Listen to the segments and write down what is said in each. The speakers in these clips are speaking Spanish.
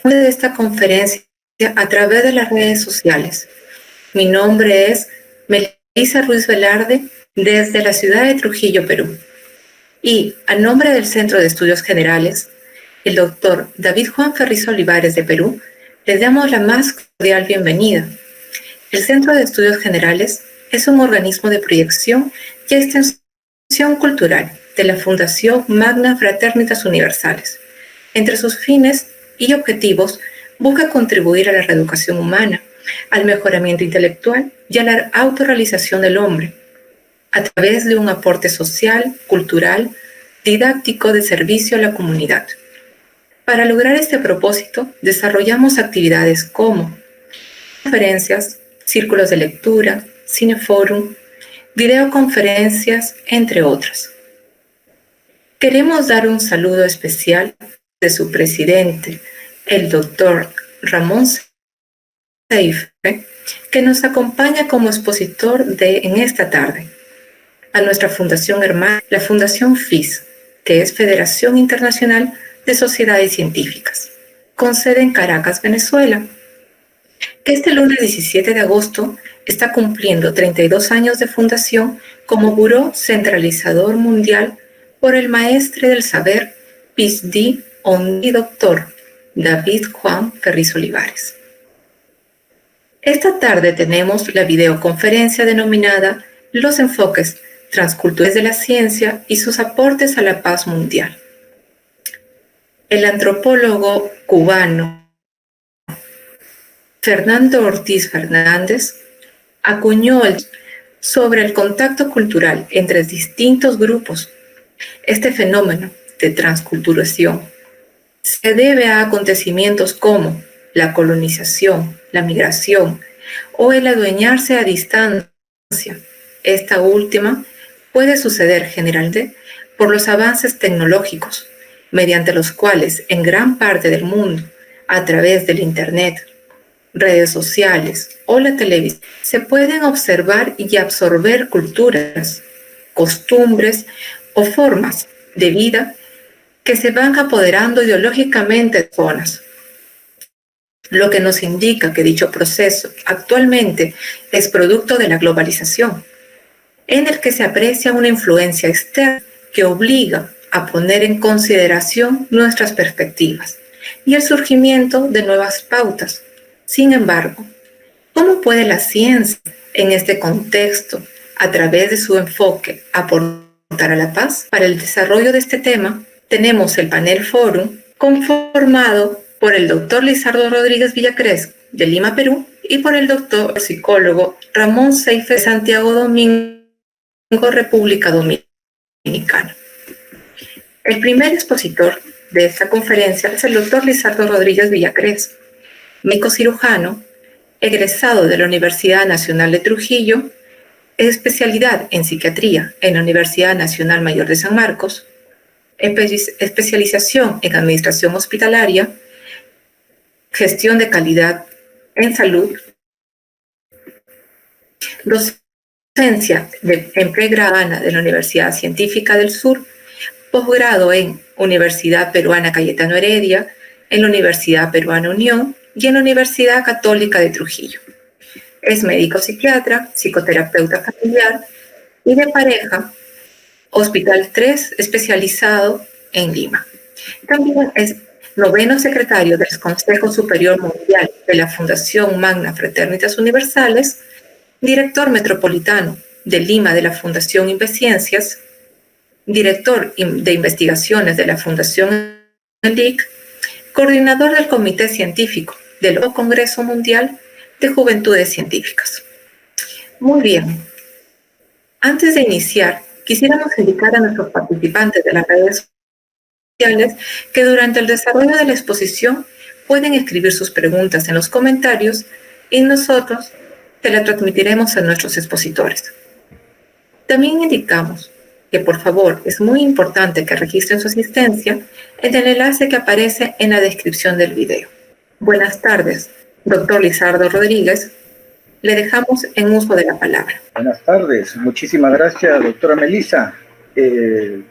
de esta conferencia a través de las redes sociales. Mi nombre es Melissa Ruiz Velarde, desde la ciudad de Trujillo, Perú. Y a nombre del Centro de Estudios Generales, el doctor David Juan Ferriz Olivares de Perú, les damos la más cordial bienvenida. El Centro de Estudios Generales es un organismo de proyección y extensión cultural de la Fundación Magna Fraternitas Universales. Entre sus fines y objetivos, busca contribuir a la reeducación humana, al mejoramiento intelectual y a la autorrealización del hombre, a través de un aporte social, cultural, didáctico de servicio a la comunidad. Para lograr este propósito, desarrollamos actividades como conferencias, círculos de lectura, cineforum, videoconferencias, entre otras. Queremos dar un saludo especial de su presidente, el doctor Ramón Seife, que nos acompaña como expositor en esta tarde. A nuestra fundación hermana, la Fundación FIS, que es Federación Internacional de Sociedades Científicas, con sede en Caracas, Venezuela, que este lunes 17 de agosto está cumpliendo 32 años de fundación como Buró Centralizador Mundial por el Maestre del Saber, PhD, y Doctor David Juan Ferriz Olivares. Esta tarde tenemos la videoconferencia denominada Los enfoques transculturales de la ciencia y sus aportes a la paz mundial. El antropólogo cubano Fernando Ortiz Fernández acuñó sobre el contacto cultural entre distintos grupos. Este fenómeno de transculturación se debe a acontecimientos como la colonización, la migración o el adueñarse a distancia. Esta última puede suceder generalmente por los avances tecnológicos, mediante los cuales en gran parte del mundo, a través del Internet, redes sociales o la televisión, se pueden observar y absorber culturas, costumbres o formas de vida que se van apoderando ideológicamente de zonas, lo que nos indica que dicho proceso actualmente es producto de la globalización, en el que se aprecia una influencia externa que obliga a poner en consideración nuestras perspectivas y el surgimiento de nuevas pautas. Sin embargo, ¿cómo puede la ciencia, en este contexto, a través de su enfoque, aportar a la paz? Para el desarrollo de este tema, tenemos el panel Fórum, conformado por el doctor Lizardo Rodríguez Villacrés, de Lima, Perú, y por el doctor psicólogo Ramón Seife, de Santiago Domingo, República Dominicana. El primer expositor de esta conferencia es el doctor Lizardo Rodríguez Villacrés, médico cirujano, egresado de la Universidad Nacional de Trujillo, especialidad en psiquiatría en la Universidad Nacional Mayor de San Marcos, especialización en administración hospitalaria, gestión de calidad en salud, docencia en pregrado de la Universidad Científica del Sur, posgrado en Universidad Peruana Cayetano Heredia, en la Universidad Peruana Unión y en la Universidad Católica de Trujillo. Es médico psiquiatra, psicoterapeuta familiar y de pareja, Hospital 3, especializado en Lima. También es noveno secretario del Consejo Superior Mundial de la Fundación Magna Fraternitas Universales, director metropolitano de Lima de la Fundación Inveciencias, director de investigaciones de la Fundación LIC, coordinador del Comité Científico del Congreso Mundial de Juventudes Científicas. Muy bien. Antes de iniciar, quisiéramos indicar a nuestros participantes de las redes sociales que durante el desarrollo de la exposición pueden escribir sus preguntas en los comentarios y nosotros se las transmitiremos a nuestros expositores. También indicamos que por favor es muy importante que registren su asistencia en el enlace que aparece en la descripción del video. Buenas tardes, doctor Lizardo Rodríguez. Le dejamos en uso de la palabra. Buenas tardes. Muchísimas gracias, doctora Melissa,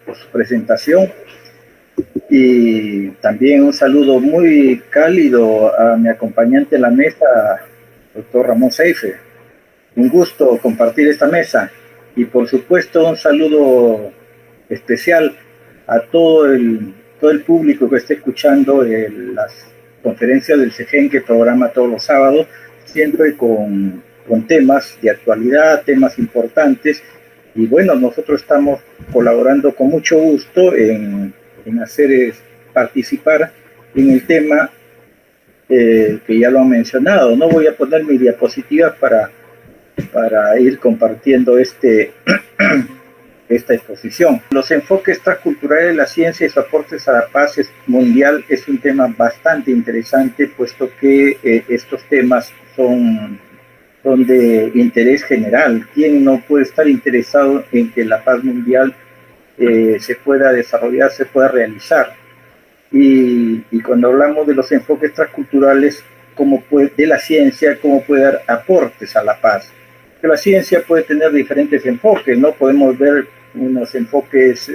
por su presentación. Y también un saludo muy cálido a mi acompañante en la mesa, doctor Ramón Seife. Un gusto compartir esta mesa. Y por supuesto un saludo especial a todo el público que esté escuchando las conferencias del CEGEN que programa todos los sábados, siempre con temas de actualidad, temas importantes. Y bueno, nosotros estamos colaborando con mucho gusto en hacer participar en el tema que ya lo han mencionado. No voy a poner mi diapositiva para ir compartiendo esta exposición. Los enfoques transculturales de la ciencia y sus aportes a la paz mundial es un tema bastante interesante, puesto que estos temas son de interés general. ¿Quién no puede estar interesado en que la paz mundial se pueda desarrollar, se pueda realizar? Y cuando hablamos de los enfoques transculturales de la ciencia, cómo puede dar aportes a la paz. Que la ciencia puede tener diferentes enfoques, ¿no? Podemos ver unos enfoques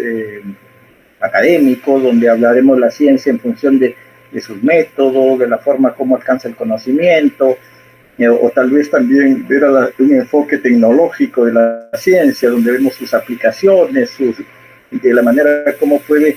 académicos, donde hablaremos de la ciencia en función de sus métodos, de la forma como alcanza el conocimiento, o tal vez también ver un enfoque tecnológico de la ciencia, donde vemos sus aplicaciones, de la manera como puede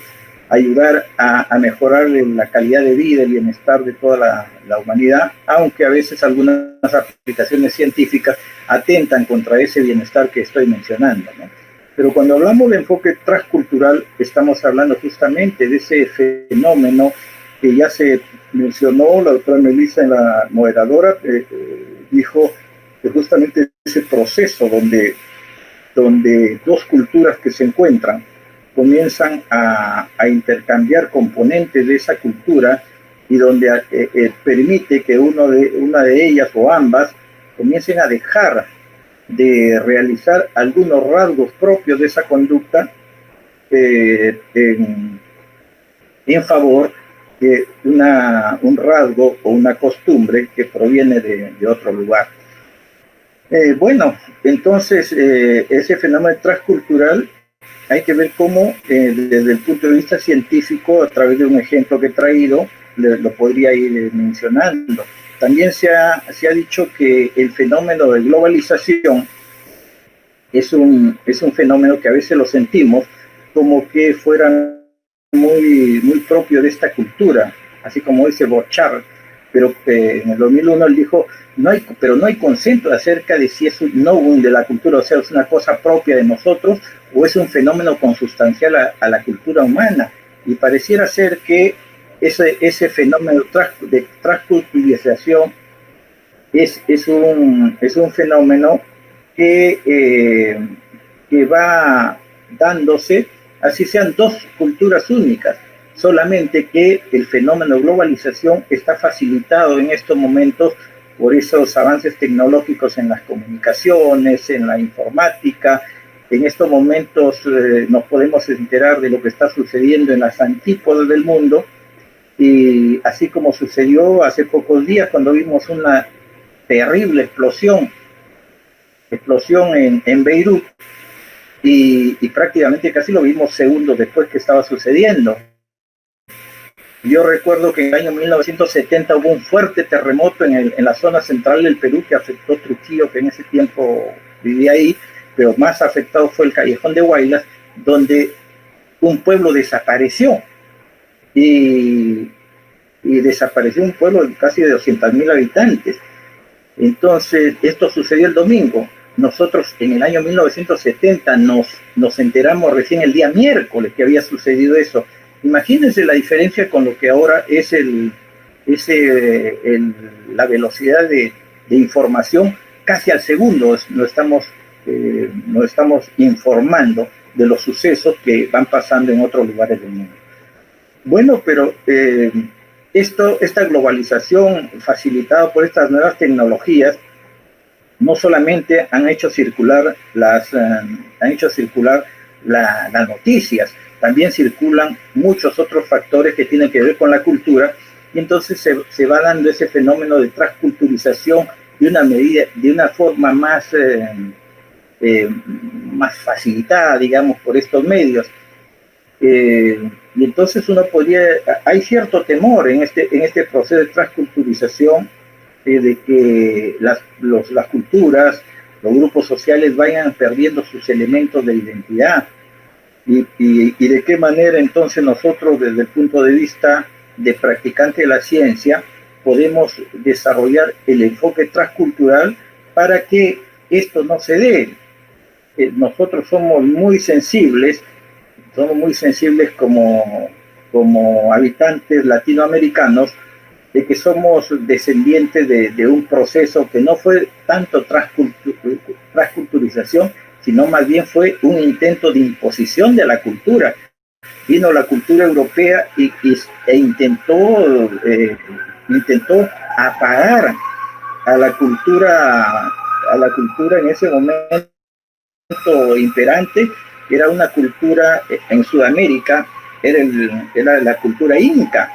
ayudar a mejorar la calidad de vida, el bienestar de toda la humanidad, aunque a veces algunas aplicaciones científicas atentan contra ese bienestar que estoy mencionando, ¿no? Pero cuando hablamos de enfoque transcultural, estamos hablando justamente de ese fenómeno que ya se mencionó, la doctora Melissa, en la moderadora, dijo que justamente ese proceso donde dos culturas que se encuentran comienzan a intercambiar componentes de esa cultura y donde permite que una de ellas o ambas comiencen a dejar de realizar algunos rasgos propios de esa conducta en favor de un rasgo o una costumbre que proviene de otro lugar. Bueno, entonces ese fenómeno transcultural hay que ver cómo desde el punto de vista científico, a través de un ejemplo que he traído, lo podría ir mencionando. También se ha dicho que el fenómeno de globalización es un fenómeno que a veces lo sentimos como que fuera muy, muy propio de esta cultura, así como dice Borchardt, pero en el 2001 él dijo, no hay consenso acerca de si es un novum de la cultura, o sea, es una cosa propia de nosotros o es un fenómeno consustancial a la cultura humana. Y pareciera ser que ese fenómeno de transculturalización es un fenómeno que va dándose, así sean dos culturas únicas, solamente que el fenómeno de globalización está facilitado en estos momentos por esos avances tecnológicos en las comunicaciones, en la informática. En estos momentos nos podemos enterar de lo que está sucediendo en las antípodas del mundo, y así como sucedió hace pocos días cuando vimos una terrible explosión en Beirut, y prácticamente casi lo vimos segundos después que estaba sucediendo. Yo recuerdo que en el año 1970 hubo un fuerte terremoto en la zona central del Perú que afectó Trujillo, que en ese tiempo vivía ahí, pero más afectado fue el Callejón de Huaylas, donde un pueblo desapareció, y desapareció un pueblo de casi de 200.000 habitantes. Entonces, esto sucedió el domingo. Nosotros en el año 1970 nos enteramos recién el día miércoles que había sucedido eso. Imagínense la diferencia con lo que ahora es la velocidad de información. Casi al segundo nos estamos informando de los sucesos que van pasando en otros lugares del mundo. Bueno, pero esta globalización facilitada por estas nuevas tecnologías no solamente han hecho circular las noticias, también circulan muchos otros factores que tienen que ver con la cultura, y entonces se va dando ese fenómeno de transculturización de una forma más facilitada, digamos, por estos medios. Y entonces hay cierto temor en este proceso de transculturización, de que las culturas, los grupos sociales vayan perdiendo sus elementos de identidad. Y de qué manera entonces nosotros, desde el punto de vista de practicante de la ciencia, podemos desarrollar el enfoque transcultural para que esto no se dé. Nosotros somos muy sensibles como habitantes latinoamericanos, de que somos descendientes de un proceso que no fue tanto transculturización, sino más bien fue un intento de imposición de la cultura. Vino la cultura europea e intentó apagar a la cultura en ese momento imperante, que era una cultura en Sudamérica, era la cultura inca,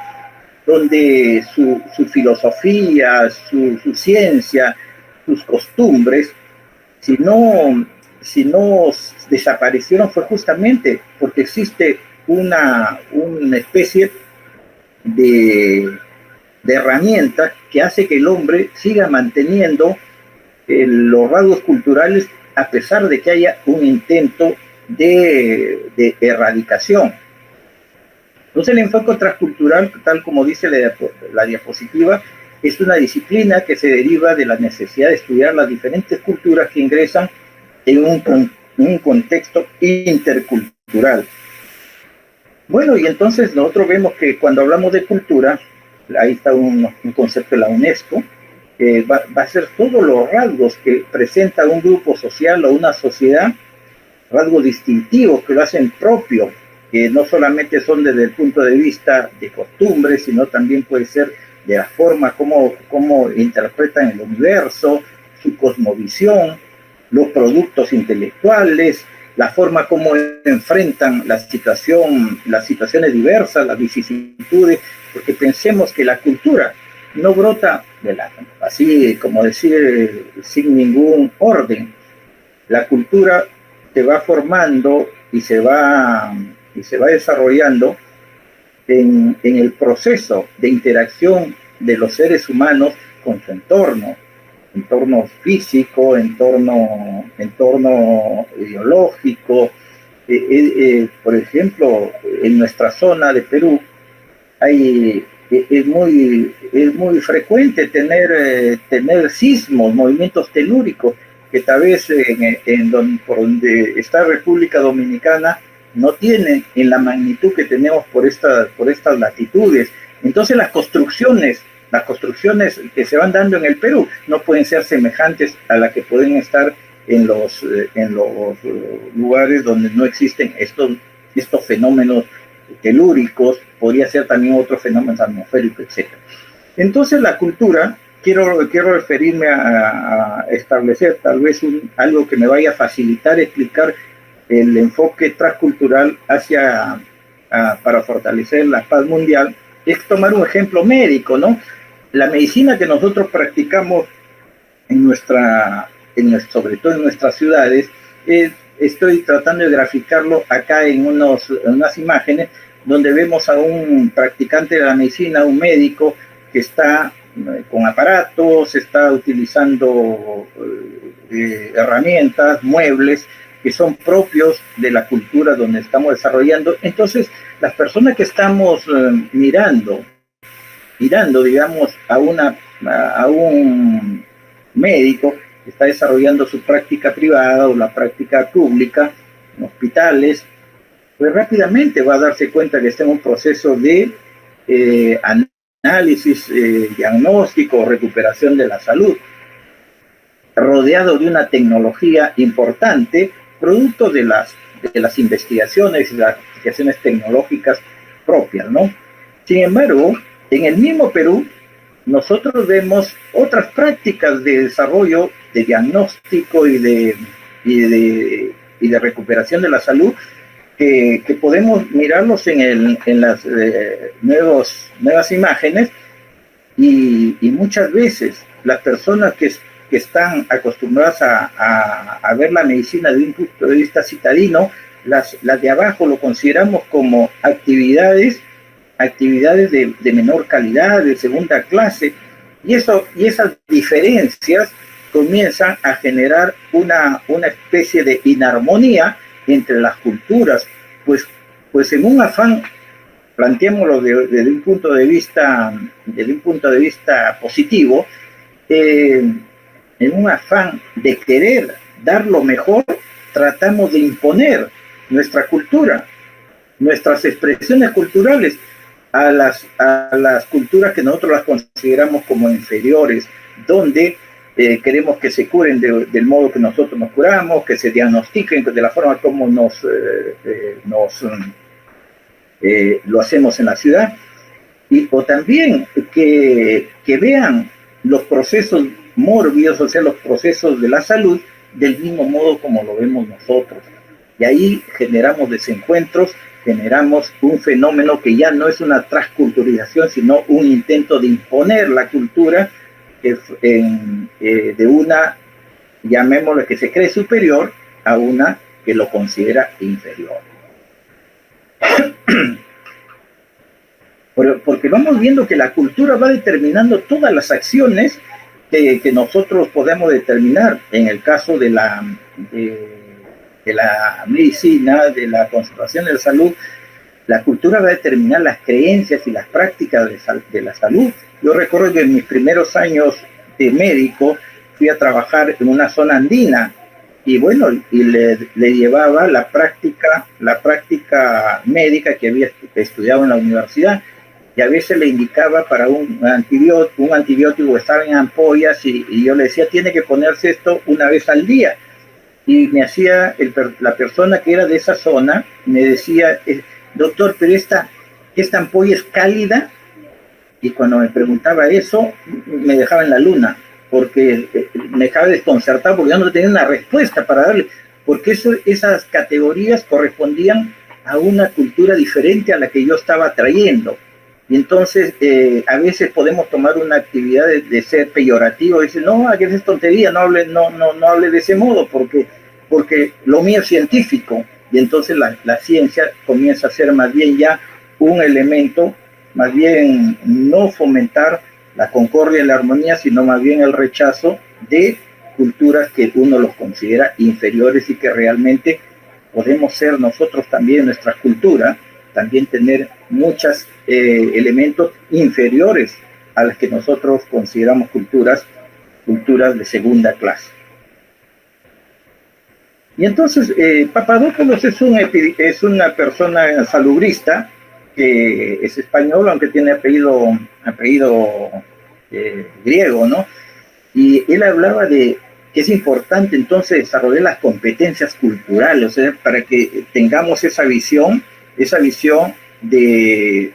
donde su filosofía, su ciencia, sus costumbres, si no desaparecieron, fue justamente porque existe una especie de herramienta que hace que el hombre siga manteniendo los rasgos culturales a pesar de que haya un intento de erradicación. Entonces el enfoque transcultural, tal como dice la diapositiva, es una disciplina que se deriva de la necesidad de estudiar las diferentes culturas que ingresan en un contexto intercultural. Bueno, y entonces nosotros vemos que cuando hablamos de cultura, ahí está un concepto de la UNESCO, va a ser todos los rasgos que presenta un grupo social o una sociedad, rasgos distintivos que lo hacen propio, que no solamente son desde el punto de vista de costumbres, sino también puede ser de la forma como interpretan el universo, su cosmovisión, los productos intelectuales, la forma como enfrentan las situaciones diversas, las vicisitudes, porque pensemos que la cultura no brota así como decir, sin ningún orden. La cultura se va formando y se va desarrollando en el proceso de interacción de los seres humanos con su entorno físico, entorno ideológico. Por ejemplo, en nuestra zona de Perú es muy frecuente tener sismos, movimientos telúricos, que tal vez por donde está República Dominicana no tienen en la magnitud que tenemos por estas latitudes. Entonces las construcciones que se van dando en el Perú no pueden ser semejantes a las que pueden estar en los lugares donde no existen estos fenómenos telúricos. Podría ser también otros fenómenos atmosféricos, etc. Entonces la cultura, quiero referirme a establecer tal vez algo que me vaya a facilitar explicar el enfoque transcultural para fortalecer la paz mundial. Es tomar un ejemplo médico, ¿no? La medicina que nosotros practicamos sobre todo en nuestras ciudades, estoy tratando de graficarlo acá en unas imágenes donde vemos a un practicante de la medicina, un médico que está con aparatos, está utilizando herramientas, muebles que son propios de la cultura donde estamos desarrollando. Entonces, las personas que estamos mirando, digamos, a un médico que está desarrollando su práctica privada o la práctica pública en hospitales, pues rápidamente va a darse cuenta que está en un proceso de análisis, diagnóstico, recuperación de la salud, rodeado de una tecnología importante, producto de las investigaciones y las aplicaciones tecnológicas propias, ¿no? Sin embargo, en el mismo Perú, nosotros vemos otras prácticas de desarrollo, de diagnóstico y de recuperación de la salud, que podemos mirarlos en las nuevas imágenes, y muchas veces las personas que están acostumbradas a ver la medicina de un punto de vista citadino las de abajo lo consideramos como actividades de menor calidad, de segunda clase, y esas diferencias comienzan a generar una especie de inarmonía entre las culturas, pues en un afán, planteémoslo desde un punto de vista positivo, en un afán de querer dar lo mejor, tratamos de imponer nuestra cultura, nuestras expresiones culturales a las culturas que nosotros las consideramos como inferiores, donde queremos que se curen del modo que nosotros nos curamos, que se diagnostiquen de la forma como lo hacemos en la ciudad, o también que vean los procesos mórbidos, o sea, los procesos de la salud, del mismo modo como lo vemos nosotros. Y ahí generamos desencuentros, generamos un fenómeno que ya no es una transculturización, sino un intento de imponer la cultura de una, llamémoslo, que se cree superior a una que lo considera inferior. Porque vamos viendo que la cultura va determinando todas las acciones que nosotros podemos determinar. En el caso de la medicina, de la conservación de la salud, la cultura va a determinar las creencias y las prácticas de la salud. Yo recuerdo que en mis primeros años de médico fui a trabajar en una zona andina y bueno, le llevaba la práctica médica que había estudiado en la universidad, y a veces le indicaba para un antibiótico, estaba en ampollas y yo le decía, tiene que ponerse esto una vez al día. Y me hacía, la persona que era de esa zona, me decía, doctor, pero esta ampolla es cálida. Y cuando me preguntaba eso, me dejaba en la luna, porque me dejaba desconcertado, porque yo no tenía una respuesta para darle, porque esas categorías correspondían a una cultura diferente a la que yo estaba trayendo. Y entonces, a veces podemos tomar una actividad de ser peyorativo, y decir, no, que es tontería, no hable de ese modo, porque lo mío es científico. Y entonces la ciencia comienza a ser más bien ya un elemento, más bien no fomentar la concordia y la armonía, sino más bien el rechazo de culturas que uno los considera inferiores, y que realmente podemos ser nosotros también, nuestra cultura, también tener muchos elementos inferiores a las que nosotros consideramos culturas de segunda clase. Y entonces Papadopoulos es una persona salubrista, que es español, aunque tiene apellido griego, ¿no? Y él hablaba de que es importante entonces desarrollar las competencias culturales, o sea, para que tengamos esa visión de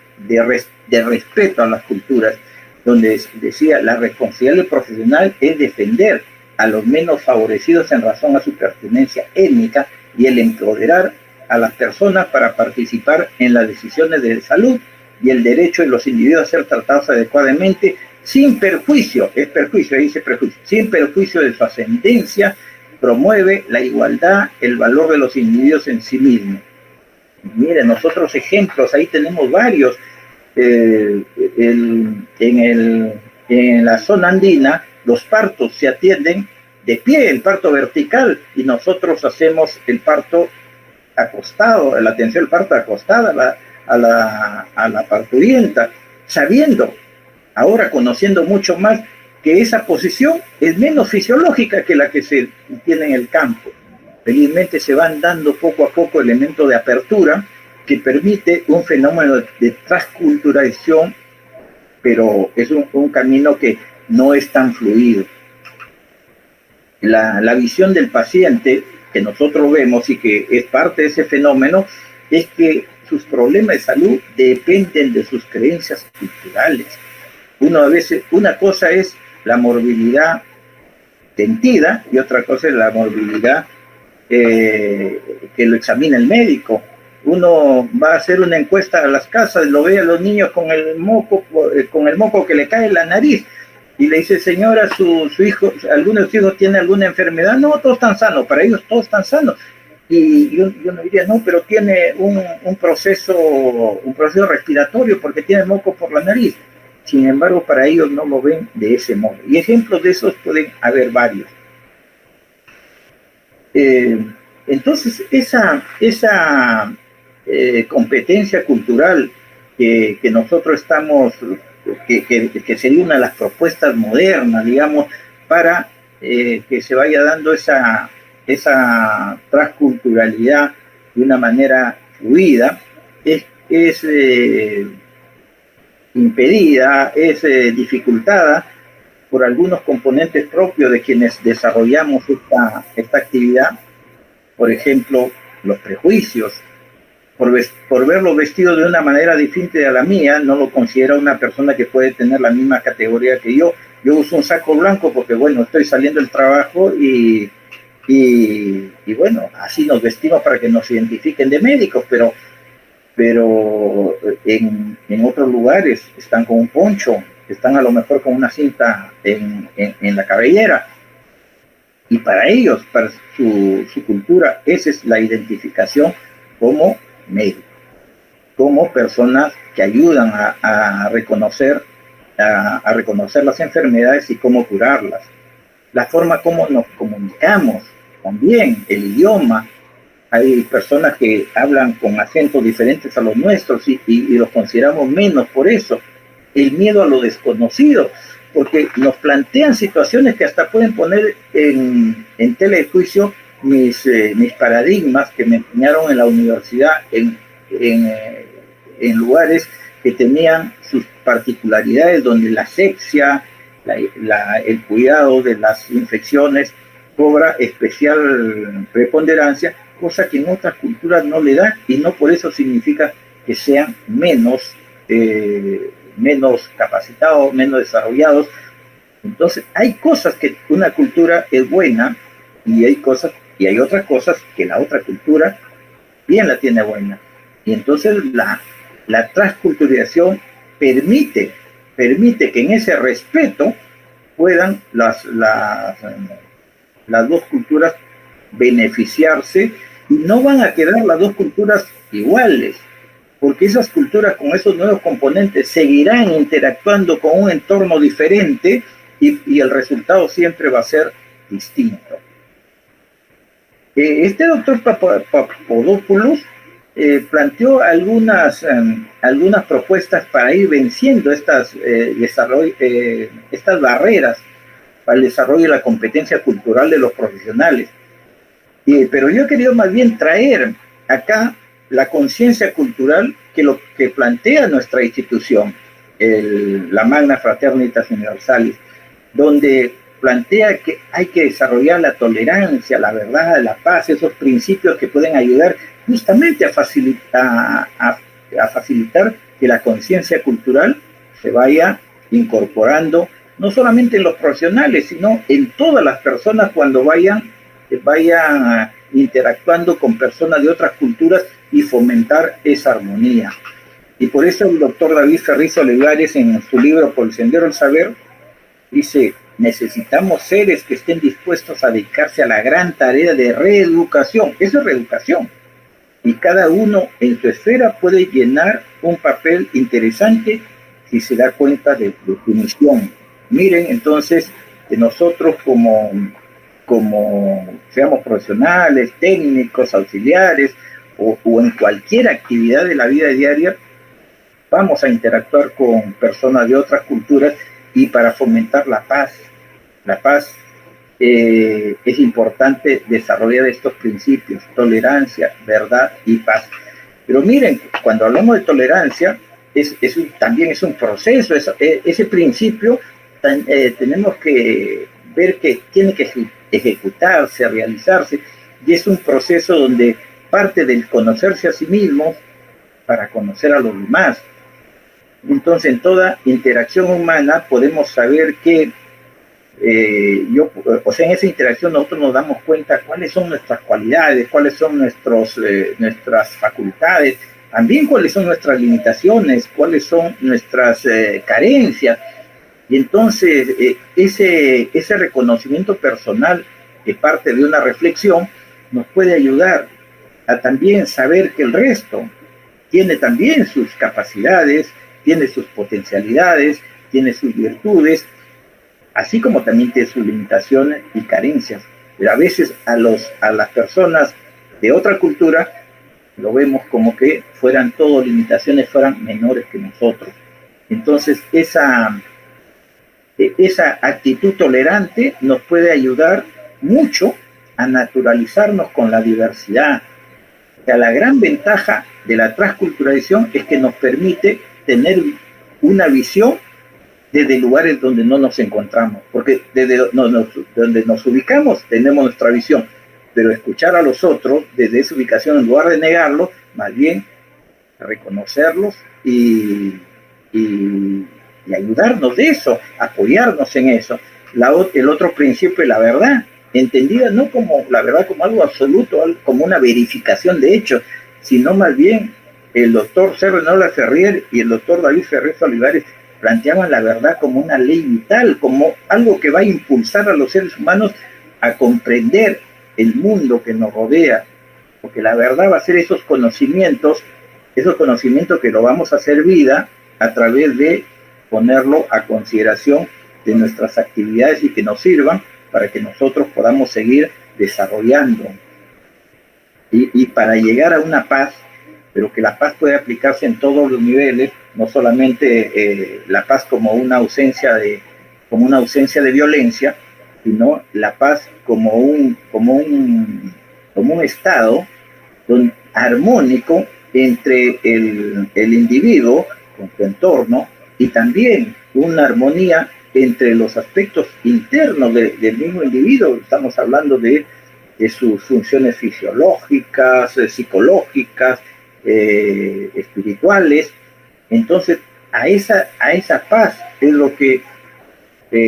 respeto a las culturas, donde decía, la responsabilidad profesional es defender a los menos favorecidos en razón a su pertenencia étnica, y el empoderar a las personas para participar en las decisiones de salud, y el derecho de los individuos a ser tratados adecuadamente, sin perjuicio, sin perjuicio de su ascendencia. Promueve la igualdad, el valor de los individuos en sí mismos. Miren, nosotros ejemplos, ahí tenemos varios. En la zona andina, los partos se atienden de pie, el parto vertical, y nosotros hacemos el parto acostado, la atención al parto acostada a la parturienta, sabiendo, ahora conociendo mucho más, que esa posición es menos fisiológica que la que se tiene en el campo. Felizmente se van dando poco a poco elementos de apertura que permite un fenómeno de transculturalización, pero es un camino que no es tan fluido. La visión del paciente que nosotros vemos y que es parte de ese fenómeno es que sus problemas de salud dependen de sus creencias culturales. Una cosa es la morbilidad sentida y otra cosa es la morbilidad que lo examina el médico. Uno va a hacer una encuesta a las casas, lo ve a los niños con el moco que le cae en la nariz, y le dice, señora, su hijo, ¿alguno de sus hijos tiene alguna enfermedad? No, todos están sanos, para ellos todos están sanos. Y yo no diría, no, pero tiene un proceso respiratorio porque tiene moco por la nariz. Sin embargo, para ellos no lo ven de ese modo. Y ejemplos de esos pueden haber varios. Entonces, esa competencia cultural que nosotros estamos, que sería una de las propuestas modernas, digamos, para que se vaya dando esa transculturalidad de una manera fluida, es impedida, es dificultada por algunos componentes propios de quienes desarrollamos esta actividad. Por ejemplo, los prejuicios. Por verlo vestido de una manera distinta a la mía, no lo considero una persona que puede tener la misma categoría que yo. Yo uso un saco blanco porque, bueno, estoy saliendo del trabajo y bueno, así nos vestimos para que nos identifiquen de médicos, pero en otros lugares están con un poncho, están a lo mejor con una cinta en la cabellera. Y para ellos, para su cultura, esa es la identificación como médicos, como personas que ayudan a reconocer las enfermedades y cómo curarlas. La forma como nos comunicamos, también el idioma. Hay personas que hablan con acentos diferentes a los nuestros y los consideramos menos por eso. El miedo a lo desconocido, porque nos plantean situaciones que hasta pueden poner en tela de juicio mis paradigmas que me enseñaron en la universidad en lugares que tenían sus particularidades, donde la asepsia, el cuidado de las infecciones cobra especial preponderancia, cosa que en otras culturas no le da, y no por eso significa que sean menos capacitados, menos desarrollados. Entonces hay cosas que una cultura es buena y hay otras cosas que la otra cultura bien la tiene buena. Y entonces la transculturización permite que en ese respeto puedan las dos culturas beneficiarse, y no van a quedar las dos culturas iguales, porque esas culturas con esos nuevos componentes seguirán interactuando con un entorno diferente y el resultado siempre va a ser distinto. Este doctor Papadopoulos planteó algunas propuestas para ir venciendo estas barreras para el desarrollo de la competencia cultural de los profesionales. Pero yo he querido más bien traer acá la conciencia cultural que plantea nuestra institución, la Magna Fraternitas Universalis, donde plantea que hay que desarrollar la tolerancia, la verdad, la paz, esos principios que pueden ayudar justamente a facilitar que la conciencia cultural se vaya incorporando, no solamente en los profesionales, sino en todas las personas cuando vayan interactuando con personas de otras culturas y fomentar esa armonía. Y por eso el doctor David Ferriz Olivares, en su libro Por el Sendero del Saber, dice: necesitamos seres que estén dispuestos a dedicarse a la gran tarea de reeducación. Eso es reeducación. Y cada uno en su esfera puede llenar un papel interesante si se da cuenta de su misión. Miren, entonces, que nosotros como seamos profesionales, técnicos, auxiliares o en cualquier actividad de la vida diaria, vamos a interactuar con personas de otras culturas, y para fomentar la paz es importante desarrollar estos principios: tolerancia, verdad y paz. Pero miren, cuando hablamos de tolerancia, también es un proceso. Ese principio tenemos que ver que tiene que ejecutarse, realizarse, y es un proceso donde parte del conocerse a sí mismo para conocer a los demás. Entonces, en toda interacción humana podemos saber que en esa interacción nosotros nos damos cuenta cuáles son nuestras cualidades, cuáles son nuestras facultades, también cuáles son nuestras limitaciones, cuáles son nuestras carencias. Y entonces ese reconocimiento personal, que parte de una reflexión, nos puede ayudar a también saber que el resto tiene también sus capacidades, tiene sus potencialidades, tiene sus virtudes, así como también tiene sus limitaciones y carencias. Pero a veces a las personas de otra cultura lo vemos como que fueran todo limitaciones, fueran menores que nosotros. Entonces esa actitud tolerante nos puede ayudar mucho a naturalizarnos con la diversidad. O sea, la gran ventaja de la transculturalización es que nos permite tener una visión desde lugares donde no nos encontramos, porque desde donde nos ubicamos tenemos nuestra visión, pero escuchar a los otros desde esa ubicación, en lugar de negarlos, más bien reconocerlos y ayudarnos de eso, apoyarnos en eso. El otro principio es la verdad, entendida no como la verdad como algo absoluto, como una verificación de hechos, sino más bien el doctor C. Renola Ferrier y el doctor David Ferrer Olivares planteaban la verdad como una ley vital, como algo que va a impulsar a los seres humanos a comprender el mundo que nos rodea, porque la verdad va a ser esos conocimientos que lo vamos a hacer vida a través de ponerlo a consideración de nuestras actividades y que nos sirvan para que nosotros podamos seguir desarrollando. Y para llegar a una paz, pero que la paz puede aplicarse en todos los niveles, no solamente la paz como una ausencia de violencia, sino la paz como un estado armónico entre el individuo con su entorno y también una armonía entre los aspectos internos del mismo individuo. Estamos hablando de sus funciones fisiológicas, psicológicas, espirituales. Entonces, a esa paz es lo que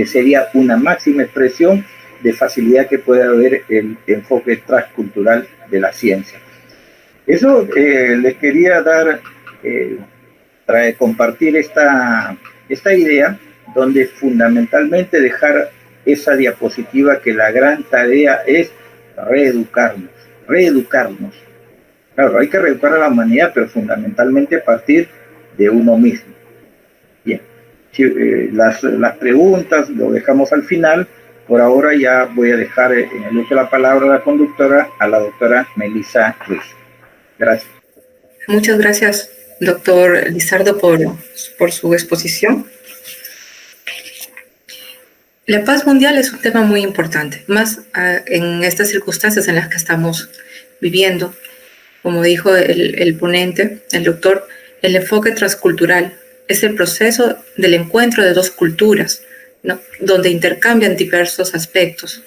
sería una máxima expresión de facilidad que puede haber el enfoque transcultural de la ciencia. Eso les quería dar, compartir esta idea, donde fundamentalmente dejar esa diapositiva que la gran tarea es reeducarnos. Claro, hay que reeducar a la humanidad, pero fundamentalmente a partir de uno mismo. Bien, las preguntas lo dejamos al final. Por ahora ya voy a dejar en el uso de la palabra a la conductora, a la doctora Melissa Ruiz. Gracias. Muchas gracias, doctor Lizardo, por su exposición. La paz mundial es un tema muy importante, más en estas circunstancias en las que estamos viviendo. Como dijo el ponente, el doctor, el enfoque transcultural es el proceso del encuentro de dos culturas, ¿no?, donde intercambian diversos aspectos.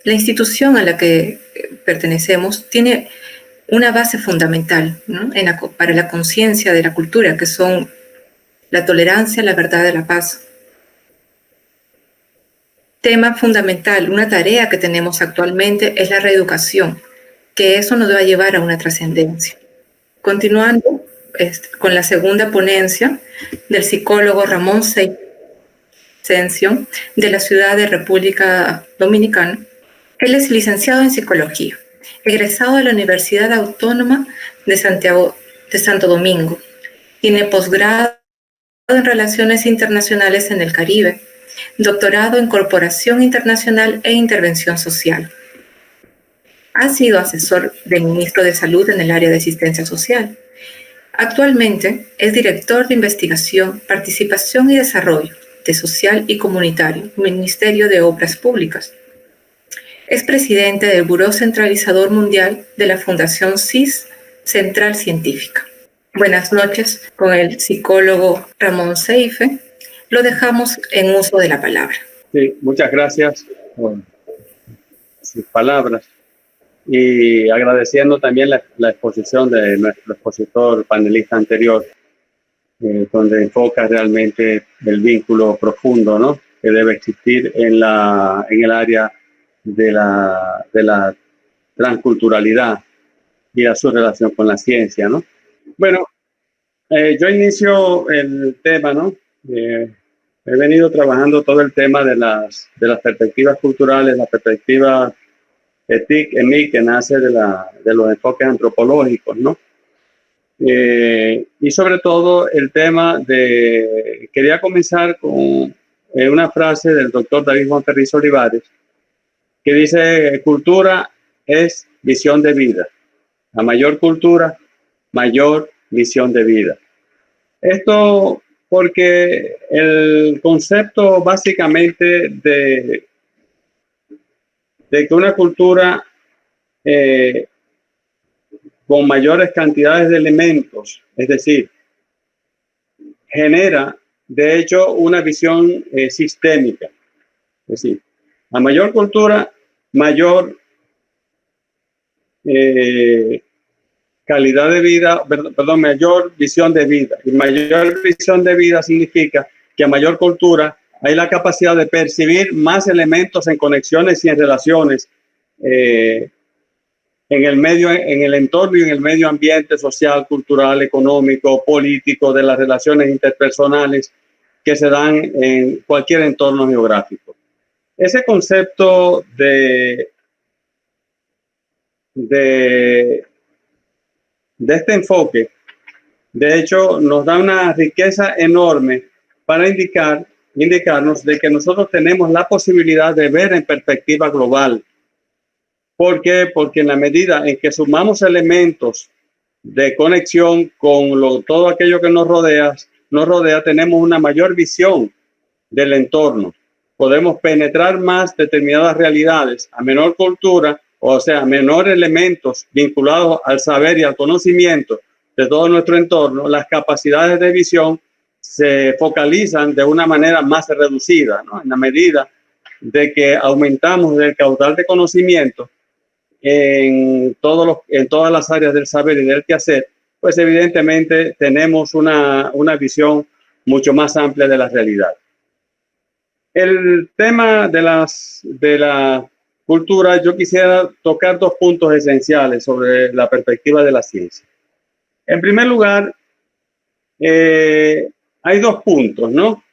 La institución a la que pertenecemos tiene una base fundamental, ¿no?, para la conciencia de la cultura, que son la tolerancia, la verdad y la paz. Tema fundamental, una tarea que tenemos actualmente es la reeducación, que eso nos va a llevar a una trascendencia. Continuando con la segunda ponencia del psicólogo Ramón Sencio, de la ciudad de República Dominicana. Él es licenciado en psicología, egresado de la Universidad Autónoma de Santo Domingo. Tiene posgrado en Relaciones Internacionales en el Caribe, doctorado en Cooperación Internacional e Intervención Social. Ha sido asesor del ministro de Salud en el área de asistencia social. Actualmente es director de investigación, participación y desarrollo de social y comunitario, Ministerio de Obras Públicas. Es presidente del Buró Centralizador Mundial de la Fundación CIS Central Científica. Buenas noches con el psicólogo Ramón Seife. Lo dejamos en uso de la palabra. Sí, muchas gracias por sus palabras y agradeciendo también la exposición de nuestro expositor panelista anterior, donde enfoca realmente el vínculo profundo, ¿no?, que debe existir en el área de la transculturalidad y a su relación con la ciencia, ¿no? Bueno, yo inicio el tema, ¿no? He venido trabajando todo el tema de las perspectivas culturales, la perspectiva ETIC, EMIC, que nace de los enfoques antropológicos, ¿no? Y sobre todo el tema de... Quería comenzar con una frase del doctor David Juan Ferriz Olivares, que dice: cultura es visión de vida. A mayor cultura, mayor visión de vida. Esto porque el concepto básicamente de que una cultura con mayores cantidades de elementos, es decir, genera de hecho una visión sistémica. Es decir, a mayor cultura, mayor calidad de vida, perdón, mayor visión de vida. Y mayor visión de vida significa que a mayor cultura hay la capacidad de percibir más elementos en conexiones y en relaciones en el medio, en el entorno y en el medio ambiente social, cultural, económico, político, de las relaciones interpersonales que se dan en cualquier entorno geográfico. Ese concepto de este enfoque, de hecho, nos da una riqueza enorme para indicarnos de que nosotros tenemos la posibilidad de ver en perspectiva global. ¿Por qué? Porque en la medida en que sumamos elementos de conexión con todo aquello que nos rodea, tenemos una mayor visión del entorno. Podemos penetrar más determinadas realidades a menor cultura, o sea, menores elementos vinculados al saber y al conocimiento de todo nuestro entorno. Las capacidades de visión se focalizan de una manera más reducida, ¿no? En la medida de que aumentamos el caudal de conocimiento en todas las áreas del saber y del quehacer, pues evidentemente tenemos una visión mucho más amplia de la realidad. El tema de la cultura, yo quisiera tocar dos puntos esenciales sobre la perspectiva de la ciencia. En primer lugar, hay dos puntos, ¿no?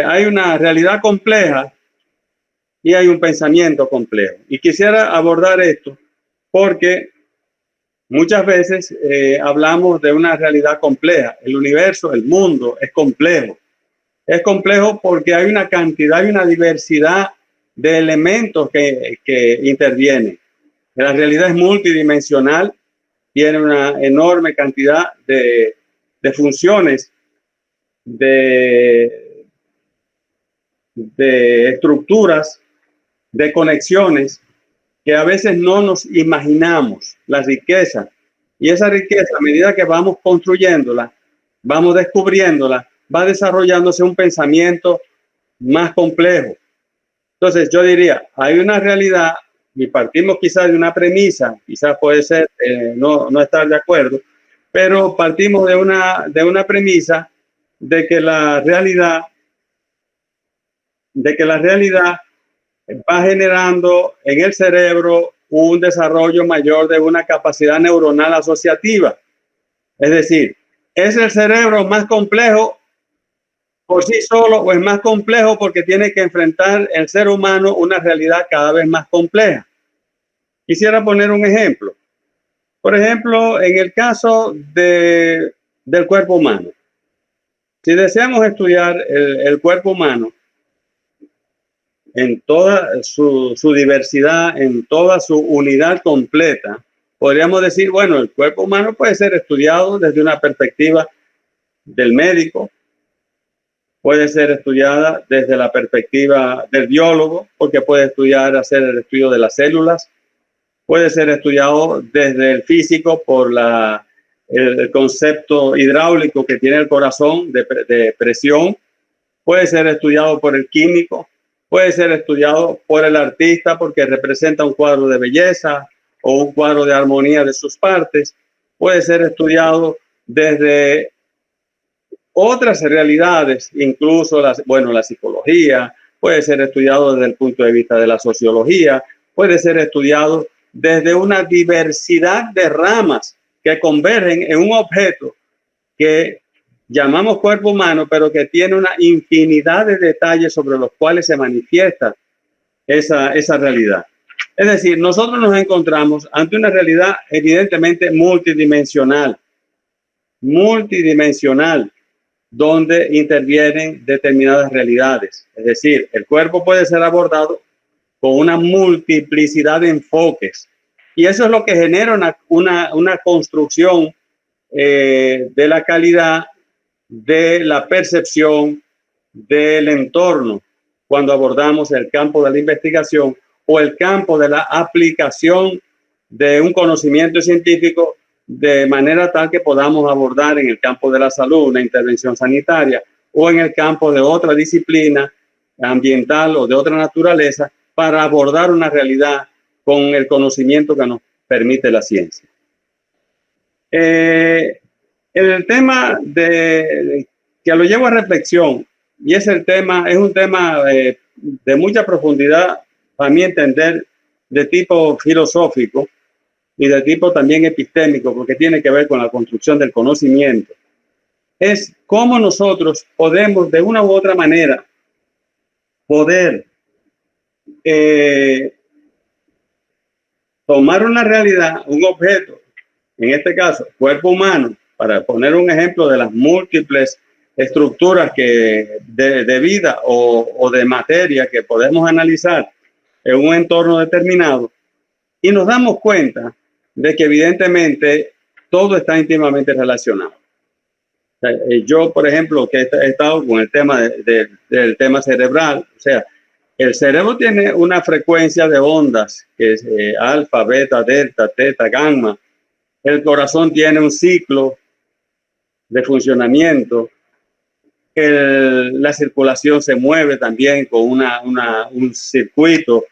Hay una realidad compleja y hay un pensamiento complejo. Y quisiera abordar esto porque muchas veces hablamos de una realidad compleja. El universo, el mundo es complejo. Es complejo porque hay una cantidad y una diversidad de elementos que intervienen. La realidad es multidimensional, tiene una enorme cantidad de funciones, de estructuras, de conexiones que a veces no nos imaginamos la riqueza. Y esa riqueza, a medida que vamos construyéndola, vamos descubriéndola, va desarrollándose un pensamiento más complejo. Entonces yo diría, hay una realidad y partimos quizás de una premisa, quizás puede ser no estar de acuerdo, pero partimos de una premisa de que la realidad va generando en el cerebro un desarrollo mayor de una capacidad neuronal asociativa. Es decir, ¿es el cerebro más complejo por sí solo o es más complejo porque tiene que enfrentar el ser humano una realidad cada vez más compleja? Quisiera poner un ejemplo. Por ejemplo, en el caso del cuerpo humano. Si deseamos estudiar el cuerpo humano en toda su diversidad, en toda su unidad completa, podríamos decir, bueno, el cuerpo humano puede ser estudiado desde una perspectiva del médico, puede ser estudiada desde la perspectiva del biólogo, porque puede hacer el estudio de las células, puede ser estudiado desde el físico por el concepto hidráulico que tiene el corazón de presión, puede ser estudiado por el químico, puede ser estudiado por el artista porque representa un cuadro de belleza o un cuadro de armonía de sus partes, puede ser estudiado desde otras realidades, incluso la psicología, puede ser estudiado desde el punto de vista de la sociología, puede ser estudiado desde una diversidad de ramas que convergen en un objeto que llamamos cuerpo humano, pero que tiene una infinidad de detalles sobre los cuales se manifiesta esa realidad. Es decir, nosotros nos encontramos ante una realidad evidentemente multidimensional, donde intervienen determinadas realidades. Es decir, el cuerpo puede ser abordado con una multiplicidad de enfoques. Y eso es lo que genera una construcción de la calidad de la percepción del entorno cuando abordamos el campo de la investigación o el campo de la aplicación de un conocimiento científico de manera tal que podamos abordar en el campo de la salud una intervención sanitaria o en el campo de otra disciplina ambiental o de otra naturaleza para abordar una realidad con el conocimiento que nos permite la ciencia. El tema que lo llevo a reflexión, y es un tema de mucha profundidad, para mi entender, de tipo filosófico y de tipo también epistémico, porque tiene que ver con la construcción del conocimiento, es cómo nosotros podemos de una u otra manera poder tomar una realidad, un objeto, en este caso, cuerpo humano, para poner un ejemplo de las múltiples estructuras de vida o de materia que podemos analizar en un entorno determinado, y nos damos cuenta de que evidentemente todo está íntimamente relacionado. Yo, por ejemplo, que he estado con el tema del tema cerebral, o sea, el cerebro tiene una frecuencia de ondas que es alfa, beta, delta, teta, gamma. El corazón tiene un ciclo de funcionamiento. La circulación se mueve también con un circuito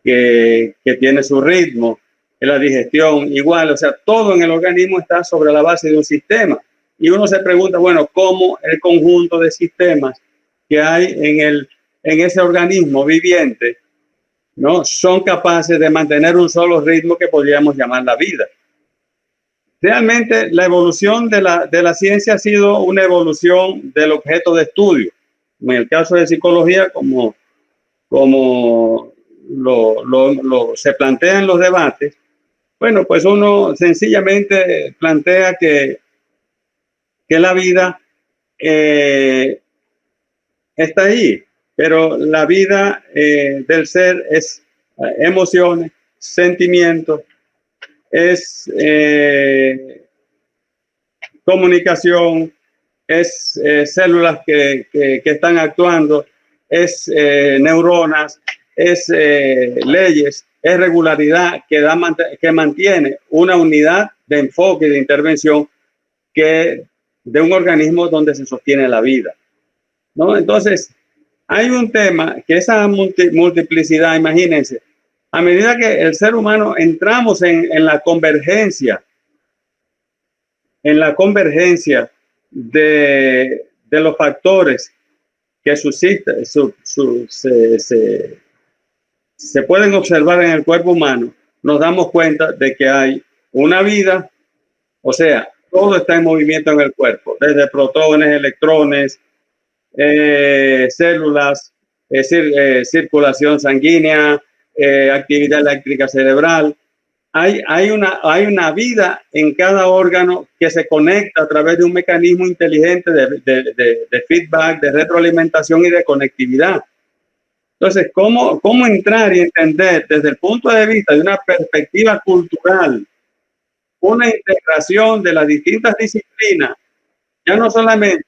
que tiene su ritmo. La digestión igual, o sea, todo en el organismo está sobre la base de un sistema. Y uno se pregunta, bueno, ¿cómo el conjunto de sistemas que hay en ese organismo viviente, ¿no?, son capaces de mantener un solo ritmo que podríamos llamar la vida? Realmente la evolución de la ciencia ha sido una evolución del objeto de estudio. En el caso de psicología, como se plantea en los debates, bueno, pues uno sencillamente plantea que la vida está ahí, pero la vida del ser es emociones, sentimientos, es comunicación, es células que están actuando, es neuronas, es leyes, es regularidad que mantiene una unidad de enfoque y de intervención de un organismo donde se sostiene la vida, ¿no? Entonces, hay un tema que esa multiplicidad, imagínense, a medida que el ser humano entramos en la convergencia de los factores que se pueden observar en el cuerpo humano, nos damos cuenta de que hay una vida, o sea, todo está en movimiento en el cuerpo, desde protones, electrones, células, circulación sanguínea, actividad eléctrica cerebral. Hay una vida en cada órgano que se conecta a través de un mecanismo inteligente de feedback, de retroalimentación y de conectividad. Entonces, ¿cómo entrar y entender desde el punto de vista de una perspectiva cultural una integración de las distintas disciplinas, ya no solamente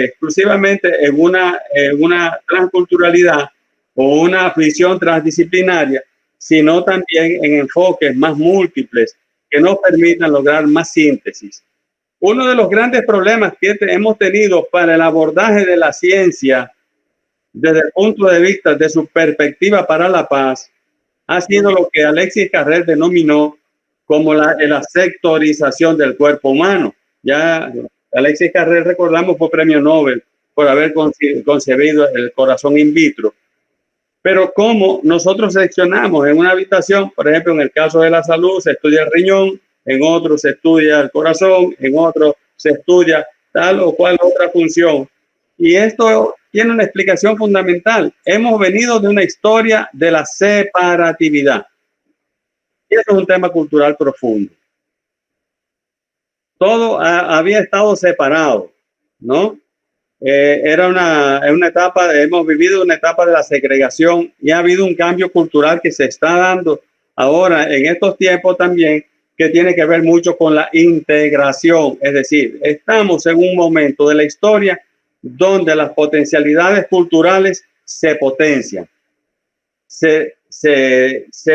exclusivamente en una transculturalidad o una visión transdisciplinaria, sino también en enfoques más múltiples que nos permitan lograr más síntesis? Uno de los grandes problemas que hemos tenido para el abordaje de la ciencia desde el punto de vista de su perspectiva para la paz ha sido lo que Alexis Carrel denominó como la sectorización del cuerpo humano. Ya Alexis Carrel, recordamos, fue premio Nobel por haber concebido el corazón in vitro. Pero cómo nosotros seccionamos en una habitación, por ejemplo, en el caso de la salud se estudia el riñón, en otro se estudia el corazón, en otro se estudia tal o cual otra función. Y esto tiene una explicación fundamental. Hemos venido de una historia de la separatividad. Y eso es un tema cultural profundo. Todo había estado separado, ¿no? Era una etapa, hemos vivido una etapa de la segregación y ha habido un cambio cultural que se está dando ahora en estos tiempos también, que tiene que ver mucho con la integración. Es decir, estamos en un momento de la historia donde las potencialidades culturales se potencian. Se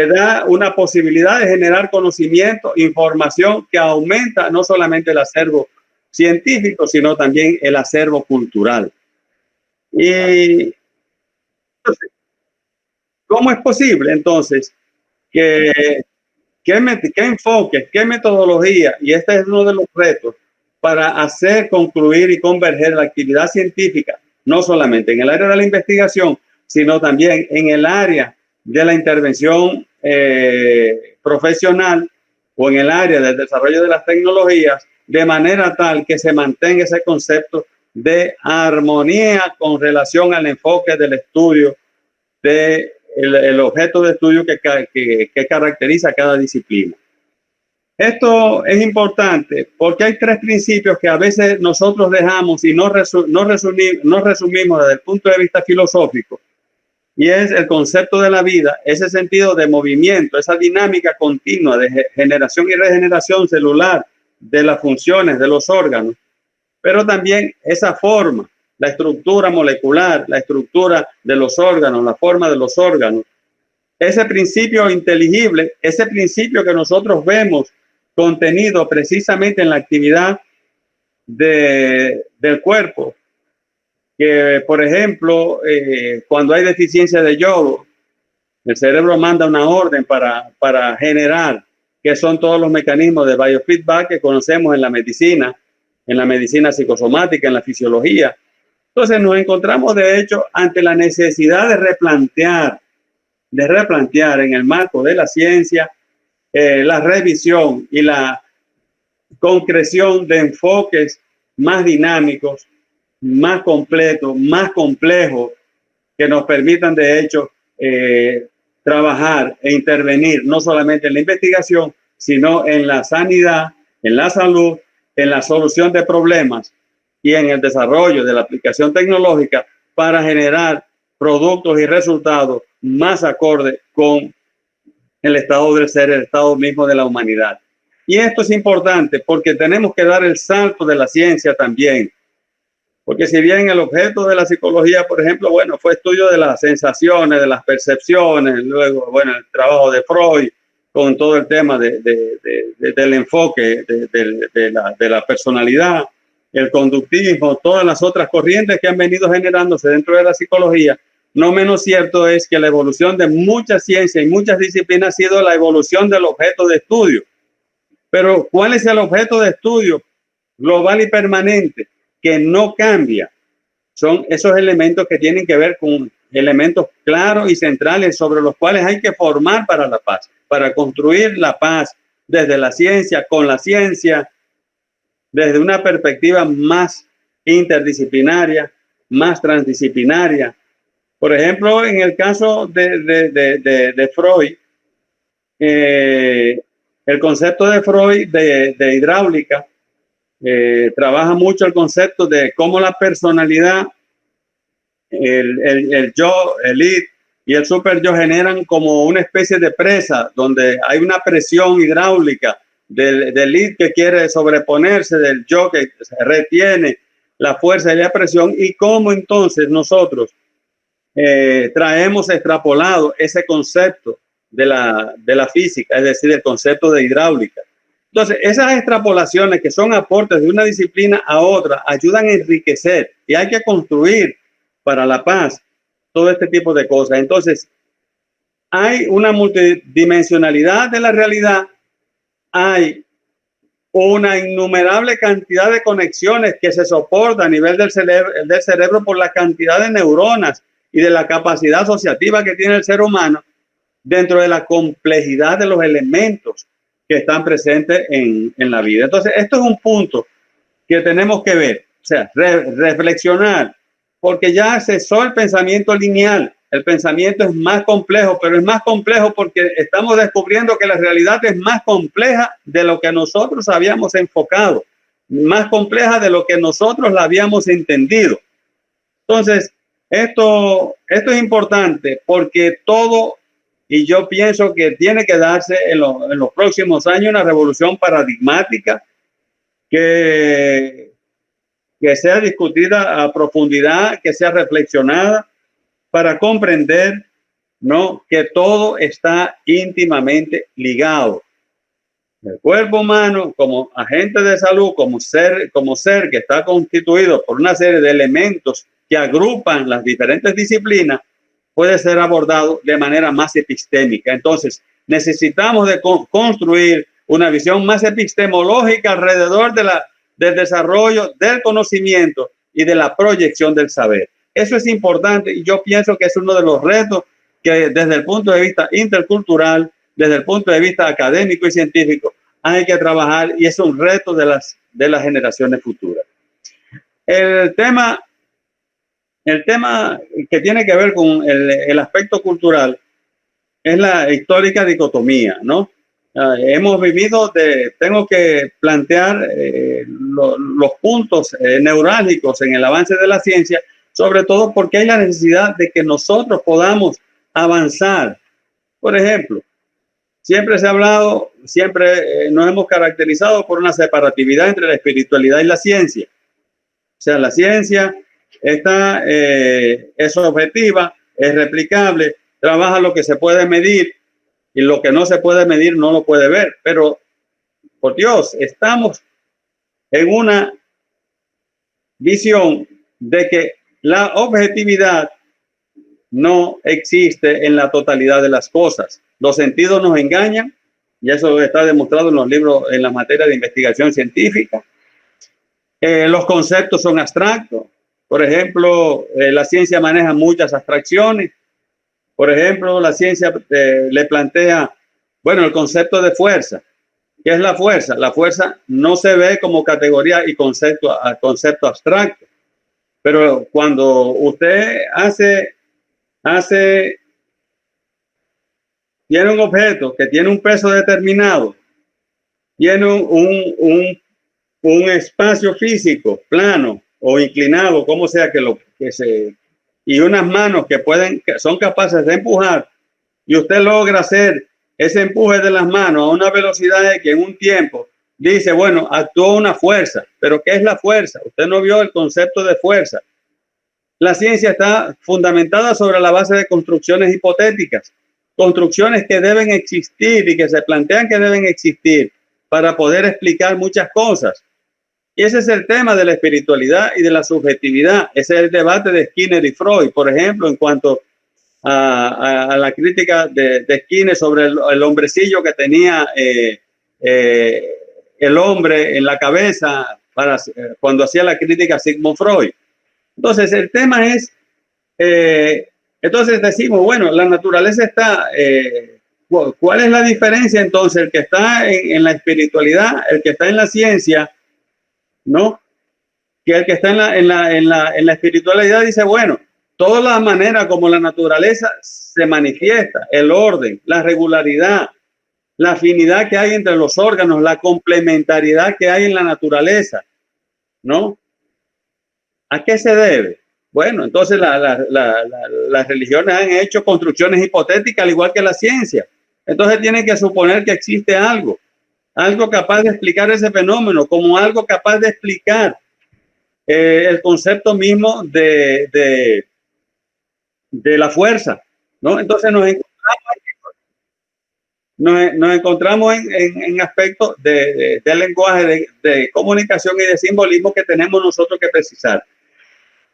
da una posibilidad de generar conocimiento, información que aumenta no solamente el acervo científico, sino también el acervo cultural. Y entonces, ¿cómo es posible entonces qué enfoques, qué metodología? Y este es uno de los retos para hacer concluir y converger la actividad científica, no solamente en el área de la investigación, sino también en el área de la intervención profesional o en el área del desarrollo de las tecnologías, de manera tal que se mantenga ese concepto de armonía con relación al enfoque del estudio, el objeto de estudio que caracteriza cada disciplina. Esto es importante porque hay tres principios que a veces nosotros dejamos y no resumimos desde el punto de vista filosófico, y es el concepto de la vida, ese sentido de movimiento, esa dinámica continua de generación y regeneración celular de las funciones de los órganos, pero también esa forma, la estructura molecular, la estructura de los órganos, la forma de los órganos, ese principio inteligible, ese principio que nosotros vemos contenido precisamente en la actividad del cuerpo, que por ejemplo, cuando hay deficiencia de yodo, el cerebro manda una orden para generar, que son todos los mecanismos de biofeedback que conocemos en la medicina psicosomática, en la fisiología. Entonces nos encontramos de hecho ante la necesidad de replantear en el marco de la ciencia la revisión y la concreción de enfoques más dinámicos, más completos, más complejos, que nos permitan de hecho trabajar e intervenir no solamente en la investigación, sino en la sanidad, en la salud, en la solución de problemas y en el desarrollo de la aplicación tecnológica para generar productos y resultados más acordes con el estado del ser, el estado mismo de la humanidad. Y esto es importante porque tenemos que dar el salto de la ciencia también. Porque si bien el objeto de la psicología, por ejemplo, bueno, fue estudio de las sensaciones, de las percepciones, luego, bueno, el trabajo de Freud con todo el tema del enfoque de la personalidad, el conductismo, todas las otras corrientes que han venido generándose dentro de la psicología, no menos cierto es que la evolución de muchas ciencias y muchas disciplinas ha sido la evolución del objeto de estudio. Pero ¿cuál es el objeto de estudio global y permanente que no cambia? Son esos elementos que tienen que ver con elementos claros y centrales sobre los cuales hay que formar para la paz, para construir la paz desde la ciencia, con la ciencia, desde una perspectiva más interdisciplinaria, más transdisciplinaria. Por ejemplo, en el caso de Freud, el concepto de Freud de hidráulica trabaja mucho el concepto de cómo la personalidad, el yo, el id y el super yo generan como una especie de presa donde hay una presión hidráulica del id que quiere sobreponerse, del yo que retiene la fuerza y la presión, y cómo entonces nosotros traemos extrapolado ese concepto de la física, es decir, el concepto de hidráulica. Entonces, esas extrapolaciones que son aportes de una disciplina a otra ayudan a enriquecer, y hay que construir para la paz todo este tipo de cosas. Entonces, hay una multidimensionalidad de la realidad, hay una innumerable cantidad de conexiones que se soporta a nivel del cerebro por la cantidad de neuronas y de la capacidad asociativa que tiene el ser humano dentro de la complejidad de los elementos que están presentes en la vida. Entonces, esto es un punto que tenemos que ver, o sea, reflexionar, porque ya cesó el pensamiento lineal. el pensamiento es más complejo, pero es más complejo porque estamos descubriendo que la realidad es más compleja de lo que nosotros habíamos enfocado, más compleja de lo que nosotros la habíamos entendido. Entonces, esto es importante porque todo, y yo pienso que tiene que darse en los próximos años una revolución paradigmática que sea discutida a profundidad, que sea reflexionada para comprender, ¿no?, que todo está íntimamente ligado. El cuerpo humano como agente de salud, como ser que está constituido por una serie de elementos que agrupan las diferentes disciplinas, puede ser abordado de manera más epistémica. Entonces, necesitamos de construir una visión más epistemológica alrededor del desarrollo del conocimiento y de la proyección del saber. Eso es importante y yo pienso que es uno de los retos que desde el punto de vista intercultural, desde el punto de vista académico y científico, hay que trabajar y es un reto de las generaciones futuras. El tema que tiene que ver con el aspecto cultural es la histórica dicotomía, ¿no? Hemos vivido tengo que plantear los puntos neurálgicos en el avance de la ciencia, sobre todo porque hay la necesidad de que nosotros podamos avanzar. Por ejemplo, siempre se ha hablado, siempre nos hemos caracterizado por una separatividad entre la espiritualidad y la ciencia. O sea, la ciencia es objetiva, es replicable, trabaja lo que se puede medir y lo que no se puede medir no lo puede ver. Pero, por Dios, estamos en una visión de que la objetividad no existe en la totalidad de las cosas. Los sentidos nos engañan y eso está demostrado en los libros, en la materia de investigación científica. Los conceptos son abstractos. Por ejemplo, la ciencia maneja muchas abstracciones. Por ejemplo, la ciencia le plantea, bueno, el concepto de fuerza. ¿Qué es la fuerza? La fuerza no se ve como categoría y concepto abstracto. Pero cuando usted tiene un objeto que tiene un peso determinado, tiene un espacio físico plano o inclinado, como sea y unas manos que son capaces de empujar, y usted logra hacer ese empuje de las manos a una velocidad que en un tiempo dice, bueno, actuó una fuerza. Pero ¿qué es la fuerza? Usted no vio el concepto de fuerza. La ciencia está fundamentada sobre la base de construcciones hipotéticas, construcciones que deben existir y que se plantean que deben existir para poder explicar muchas cosas. Y ese es el tema de la espiritualidad y de la subjetividad. Ese es el debate de Skinner y Freud, por ejemplo, en cuanto a la crítica de Skinner sobre el hombrecillo que tenía el hombre en la cabeza cuando hacía la crítica a Sigmund Freud. Entonces, el tema es, entonces decimos, bueno, la naturaleza está, ¿cuál es la diferencia entonces? El que está en la espiritualidad, el que está en la ciencia, ¿no? Que el que está en la espiritualidad dice, bueno, todas las maneras como la naturaleza se manifiesta, el orden, la regularidad, la afinidad que hay entre los órganos, la complementariedad que hay en la naturaleza, ¿no? ¿A qué se debe? Bueno, entonces las religiones han hecho construcciones hipotéticas al igual que la ciencia. Entonces tienen que suponer que existe algo capaz de explicar ese fenómeno, como algo capaz de explicar el concepto mismo de la fuerza, ¿no? Entonces nos encontramos en aspectos de lenguaje, de comunicación y de simbolismo que tenemos nosotros que precisar.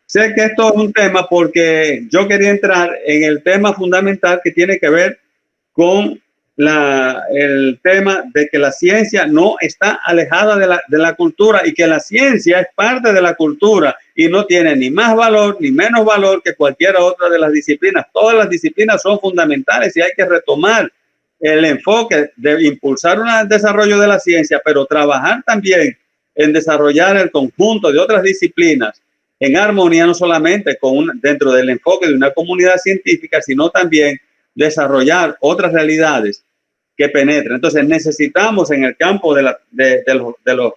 Sé que esto es un tema porque yo quería entrar en el tema fundamental que tiene que ver con el tema de que la ciencia no está alejada de la cultura y que la ciencia es parte de la cultura y no tiene ni más valor ni menos valor que cualquier otra de las disciplinas. Todas las disciplinas son fundamentales y hay que retomar el enfoque de impulsar un desarrollo de la ciencia, pero trabajar también en desarrollar el conjunto de otras disciplinas en armonía no solamente dentro del enfoque de una comunidad científica, sino también desarrollar otras realidades que penetren. Entonces necesitamos en el campo de los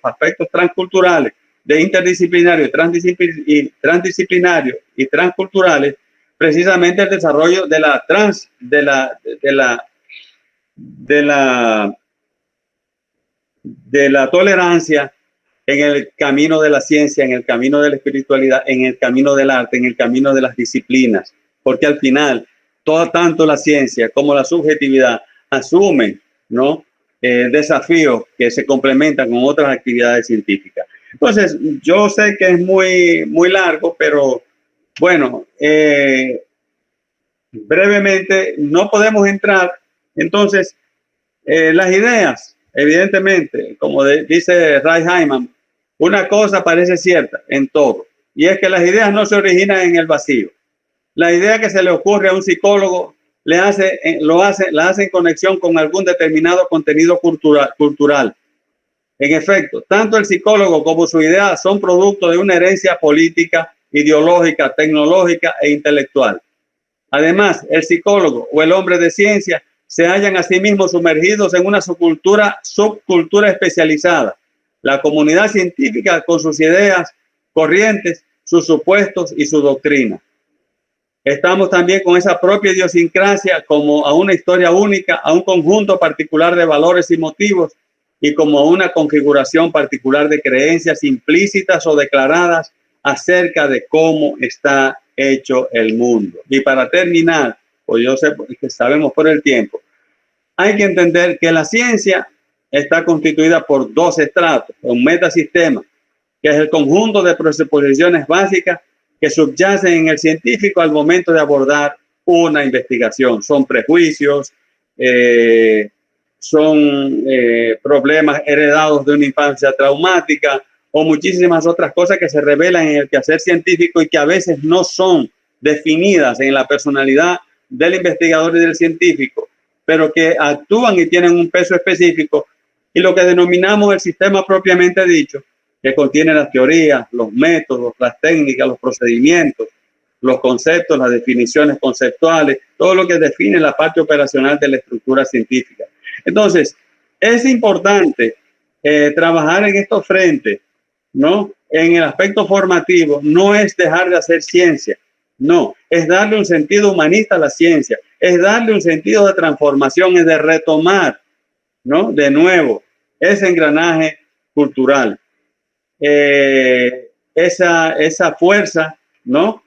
aspectos transculturales, de interdisciplinario, transdisciplinario y transculturales, precisamente el desarrollo de la tolerancia en el camino de la ciencia, en el camino de la espiritualidad, en el camino del arte, en el camino de las disciplinas, porque al final tanto la ciencia como la subjetividad asumen, ¿no?, desafíos que se complementan con otras actividades científicas. Entonces, yo sé que es muy, muy largo, pero bueno, brevemente no podemos entrar. Entonces, las ideas, evidentemente, como dice Ray Hyman, una cosa parece cierta en todo, y es que las ideas no se originan en el vacío. La idea que se le ocurre a un psicólogo la hace en conexión con algún determinado contenido cultural. En efecto, tanto el psicólogo como su idea son producto de una herencia política, ideológica, tecnológica e intelectual. Además, el psicólogo o el hombre de ciencia se hallan a sí mismos sumergidos en una subcultura especializada. La comunidad científica con sus ideas, corrientes, sus supuestos y su doctrina. Estamos también con esa propia idiosincrasia como a una historia única, a un conjunto particular de valores y motivos y como a una configuración particular de creencias implícitas o declaradas acerca de cómo está hecho el mundo. Y para terminar, pues yo sé que sabemos por el tiempo, hay que entender que la ciencia está constituida por dos estratos, un metasistema, que es el conjunto de presuposiciones básicas que subyacen en el científico al momento de abordar una investigación. Son prejuicios, son problemas heredados de una infancia traumática o muchísimas otras cosas que se revelan en el quehacer científico y que a veces no son definidas en la personalidad del investigador y del científico, pero que actúan y tienen un peso específico, y lo que denominamos el sistema propiamente dicho, que contiene las teorías, los métodos, las técnicas, los procedimientos, los conceptos, las definiciones conceptuales, todo lo que define la parte operacional de la estructura científica. Entonces, es importante trabajar en estos frentes, ¿no? En el aspecto formativo, no es dejar de hacer ciencia, no, es darle un sentido humanista a la ciencia, es darle un sentido de transformación, es de retomar, ¿no?, de nuevo ese engranaje cultural, esa fuerza, ¿no?,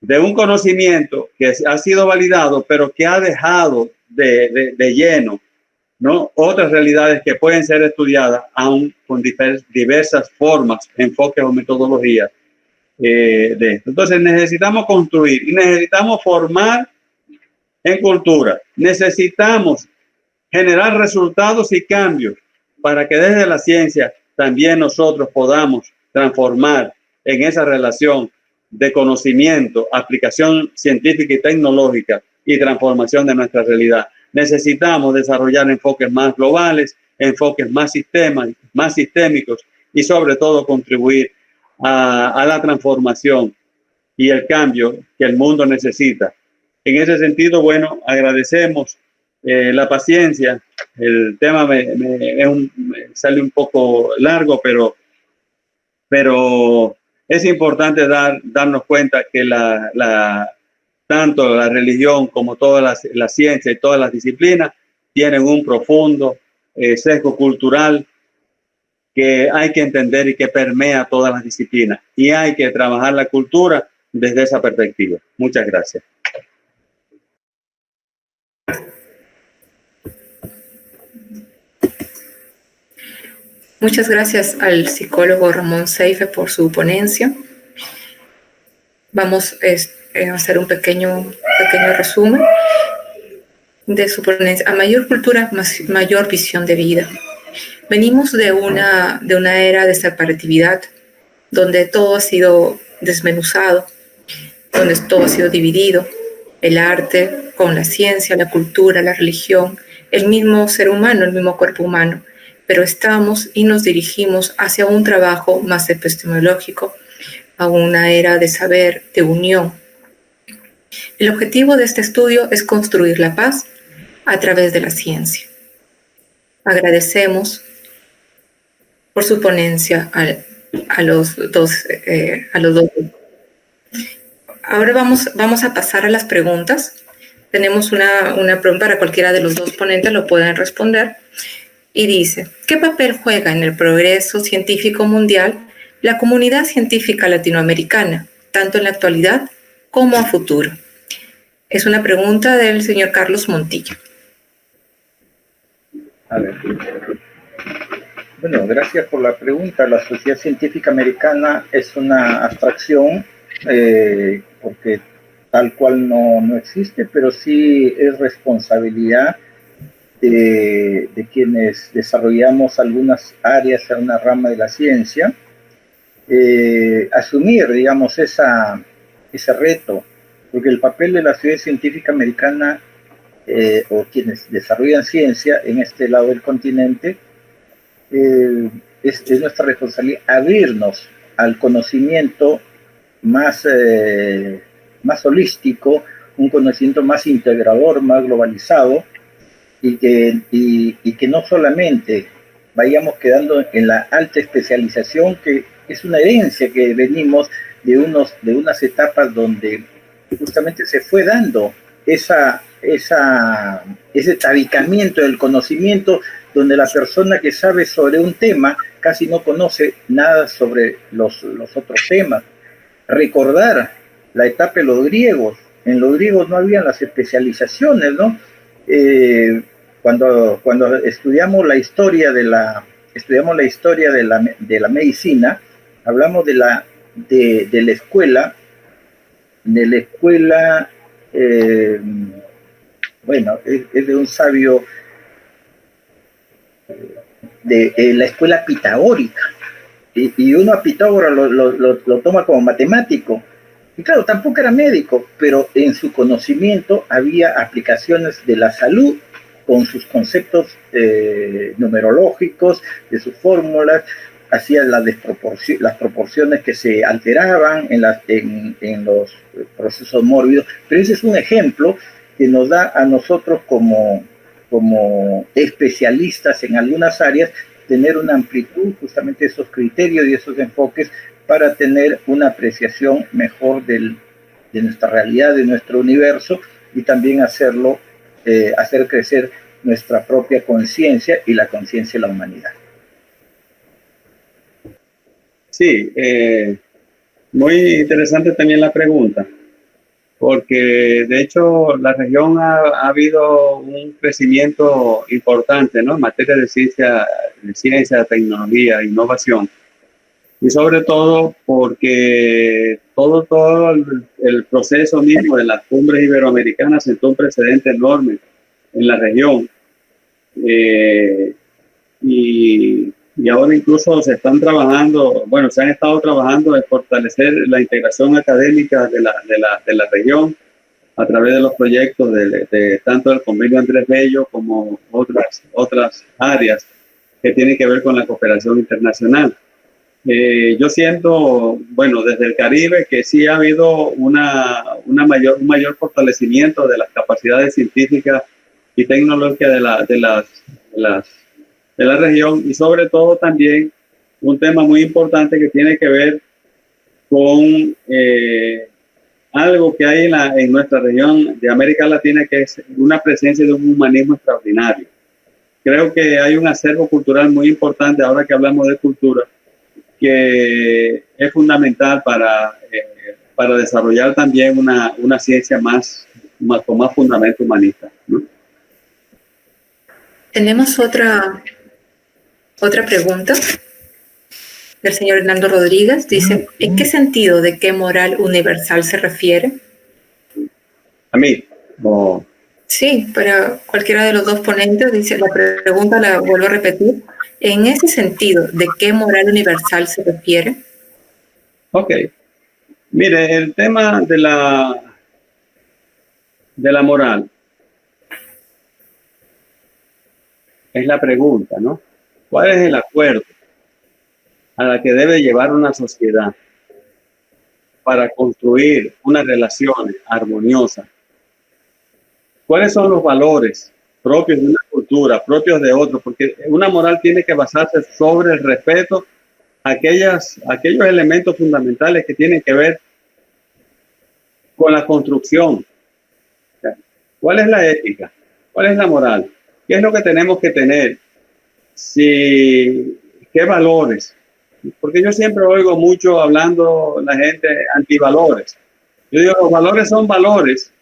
de un conocimiento que ha sido validado, pero que ha dejado de lleno, ¿no?, otras realidades que pueden ser estudiadas aún con diversas formas, enfoques o metodologías de esto. Entonces necesitamos construir y necesitamos formar en cultura. Necesitamos generar resultados y cambios para que desde la ciencia también nosotros podamos transformar en esa relación de conocimiento, aplicación científica y tecnológica y transformación de nuestra realidad. Necesitamos desarrollar enfoques más globales, enfoques más sistémicos y sobre todo contribuir a la transformación y el cambio que el mundo necesita. En ese sentido, bueno, agradecemos la paciencia. El tema me sale un poco largo, pero es importante darnos cuenta que tanto la religión como toda la ciencia y todas las disciplinas tienen un profundo sesgo cultural que hay que entender y que permea todas las disciplinas. Y hay que trabajar la cultura desde esa perspectiva. Muchas gracias. Muchas gracias al psicólogo Ramón Seife por su ponencia. Vamos a hacer un pequeño resumen de su ponencia. A mayor cultura, mayor visión de vida. Venimos de una era de separatividad, donde todo ha sido desmenuzado, donde todo ha sido dividido, el arte con la ciencia, la cultura, la religión, el mismo ser humano, el mismo cuerpo humano, pero estamos y nos dirigimos hacia un trabajo más epistemológico a una era de saber, de unión. El objetivo de este estudio es construir la paz a través de la ciencia. Agradecemos por su ponencia a los dos. Ahora vamos a pasar a las preguntas. Tenemos una pregunta para cualquiera de los dos ponentes, lo pueden responder. Y dice, ¿qué papel juega en el progreso científico mundial la comunidad científica latinoamericana, tanto en la actualidad como a futuro? Es una pregunta del señor Carlos Montilla. A ver. Bueno, gracias por la pregunta. La Sociedad Científica Americana es una abstracción porque tal cual no existe, pero sí es responsabilidad de quienes desarrollamos algunas áreas, una rama de la ciencia, asumir, digamos, ese reto, porque el papel de la Sociedad Científica Americana o quienes desarrollan ciencia en este lado del continente, es nuestra responsabilidad abrirnos al conocimiento más holístico, un conocimiento más integrador, más globalizado, y que no solamente vayamos quedando en la alta especialización, que es una herencia que venimos de unas etapas donde justamente se fue dando ese tabicamiento del conocimiento, donde la persona que sabe sobre un tema casi no conoce nada sobre los otros temas. Recordar la etapa de los griegos. En los griegos no habían las especializaciones, ¿no? Cuando estudiamos la historia de la medicina, hablamos de la escuela, bueno, es de un sabio de la escuela pitagórica, y uno a Pitágoras lo toma como matemático, y claro, tampoco era médico, pero en su conocimiento había aplicaciones de la salud con sus conceptos numerológicos, de sus fórmulas, hacía las proporciones que se alteraban en los procesos mórbidos. Pero ese es un ejemplo que nos da a nosotros como especialistas en algunas áreas, tener una amplitud, justamente esos criterios y esos enfoques, para tener una apreciación mejor de nuestra realidad, de nuestro universo, y también hacer crecer nuestra propia conciencia y la conciencia de la humanidad. Sí, muy interesante también la pregunta, porque de hecho la región ha habido un crecimiento importante, ¿no?, en materia de ciencia, tecnología, innovación, y sobre todo porque todo el proceso mismo de las cumbres iberoamericanas sentó un precedente enorme en la región, y ahora incluso se han estado trabajando en fortalecer la integración académica de la región a través de los proyectos de tanto del Convenio Andrés Bello como otras áreas que tienen que ver con la cooperación internacional. Yo siento, desde el Caribe, que sí ha habido un mayor fortalecimiento de las capacidades científicas y tecnológicas de la región, y sobre todo también un tema muy importante que tiene que ver con algo que hay en nuestra región de América Latina, que es una presencia de un humanismo extraordinario. Creo que hay un acervo cultural muy importante, ahora que hablamos de cultura, que es fundamental para desarrollar también una ciencia con más fundamento humanista, ¿no? Tenemos otra pregunta del señor Hernando Rodríguez. Dice, ¿en qué sentido de qué moral universal se refiere? ¿A mí? Oh. Sí, para cualquiera de los dos ponentes. Dice, la pregunta la vuelvo a repetir. ¿En ese sentido de qué moral universal se refiere? Ok. Mire, el tema de la moral es la pregunta, ¿no? ¿Cuál es el acuerdo a la que debe llevar una sociedad para construir unas relaciones armoniosas, ¿cuáles son los valores propios de una cultura, propios de otros? Porque una moral tiene que basarse sobre el respeto a aquellos elementos fundamentales que tienen que ver con la construcción. ¿Cuál es la ética? ¿Cuál es la moral? ¿Qué es lo que tenemos que tener? ¿Qué valores? Porque yo siempre oigo mucho hablando la gente antivalores. Yo digo, los valores son valores.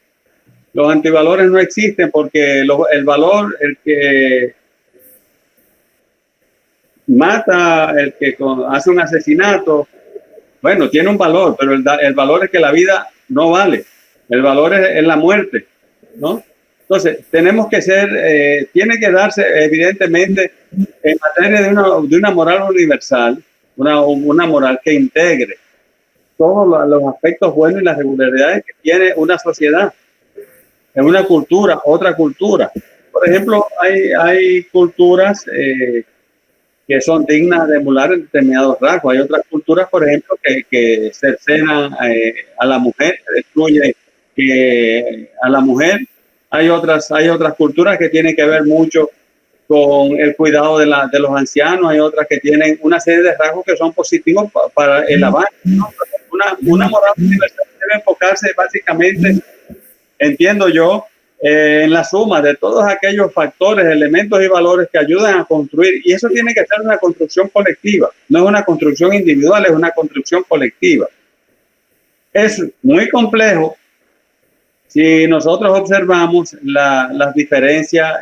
Los antivalores no existen porque el valor, el que mata, el que hace un asesinato, bueno, tiene un valor, pero el valor es que la vida no vale. El valor es la muerte, ¿no? Entonces, tenemos que tiene que darse evidentemente en materia de una moral universal, una moral que integre todos los aspectos buenos y las regularidades que tiene una sociedad, en una cultura, otra cultura. Por ejemplo, hay culturas que son dignas de emular en determinados rasgos. Hay otras culturas, por ejemplo, que cercenan a la mujer, que destruyen a la mujer. Hay otras culturas que tienen que ver mucho con el cuidado de los ancianos. Hay otras que tienen una serie de rasgos que son positivos para el avance, ¿no? Una moral universal debe enfocarse básicamente, entiendo yo, en la suma de todos aquellos factores, elementos y valores que ayudan a construir, y eso tiene que ser una construcción colectiva, no es una construcción individual, es una construcción colectiva. Es muy complejo si nosotros observamos las diferencias,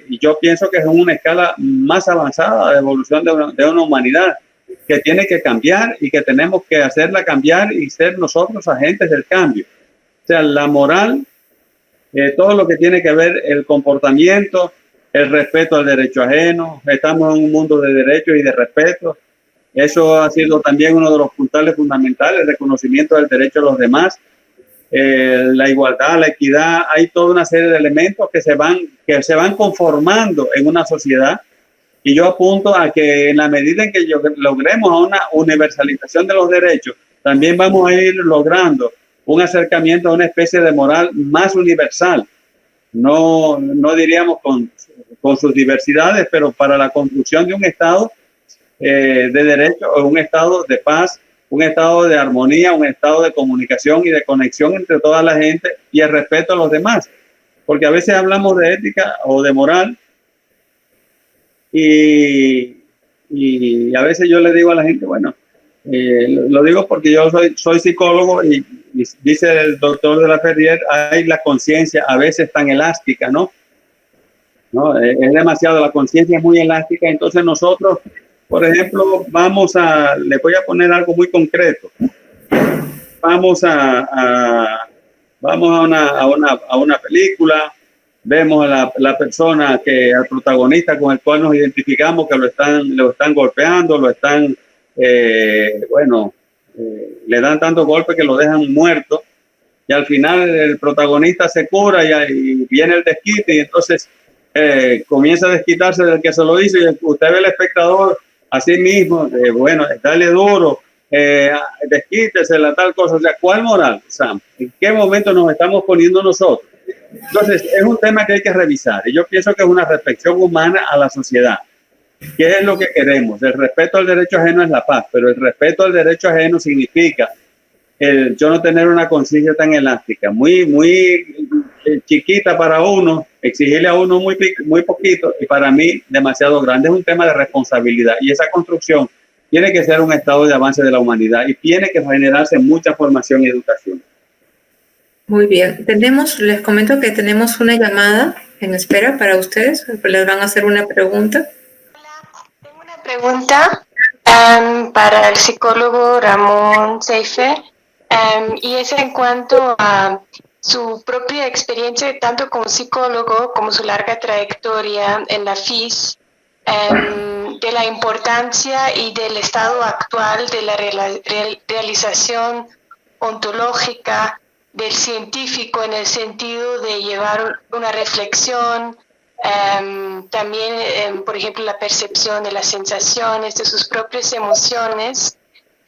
y yo pienso que es una escala más avanzada de evolución de una humanidad que tiene que cambiar y que tenemos que hacerla cambiar y ser nosotros agentes del cambio. O sea, la moral, todo lo que tiene que ver el comportamiento, el respeto al derecho ajeno. Estamos en un mundo de derechos y de respeto. Eso ha sido también uno de los puntales fundamentales, el reconocimiento del derecho a los demás, la igualdad, la equidad. Hay toda una serie de elementos que se van conformando en una sociedad, y yo apunto a que en la medida en que logremos una universalización de los derechos, también vamos a ir logrando un acercamiento a una especie de moral más universal, no diríamos con sus diversidades, pero para la construcción de un Estado de derecho, un Estado de paz, un Estado de armonía, un Estado de comunicación y de conexión entre toda la gente y el respeto a los demás. Porque a veces hablamos de ética o de moral y a veces yo le digo a la gente, bueno, lo digo porque yo soy psicólogo y dice el doctor de la Ferrier, hay la conciencia a veces tan elástica, ¿no? Es demasiado, la conciencia es muy elástica. Entonces nosotros, por ejemplo, le voy a poner algo muy concreto. Vamos a una película, vemos a la persona al protagonista con el cual nos identificamos, que lo están golpeando, le dan tantos golpes que lo dejan muerto, y al final el protagonista se cura y viene el desquite, y entonces comienza a desquitarse del que se lo hizo, y usted ve al espectador así mismo, dale duro, desquítese, la tal cosa. O sea, ¿cuál moral, Sam? ¿En qué momento nos estamos poniendo nosotros? Entonces, es un tema que hay que revisar, y yo pienso que es una reflexión humana a la sociedad. ¿Qué es lo que queremos? El respeto al derecho ajeno es la paz, pero el respeto al derecho ajeno significa yo no tener una conciencia tan elástica, muy chiquita para uno, exigirle a uno muy poquito, y para mí demasiado grande. Es un tema de responsabilidad, y esa construcción tiene que ser un estado de avance de la humanidad y tiene que generarse mucha formación y educación. Muy bien, les comento que tenemos una llamada en espera para ustedes. Les van a hacer una pregunta. Hola, tengo una pregunta para el psicólogo Ramón Seife, y es en cuanto a su propia experiencia tanto como psicólogo como su larga trayectoria en la FIS, de la importancia y del estado actual de la realización ontológica del científico, en el sentido de llevar una reflexión, también, por ejemplo, la percepción de las sensaciones, de sus propias emociones,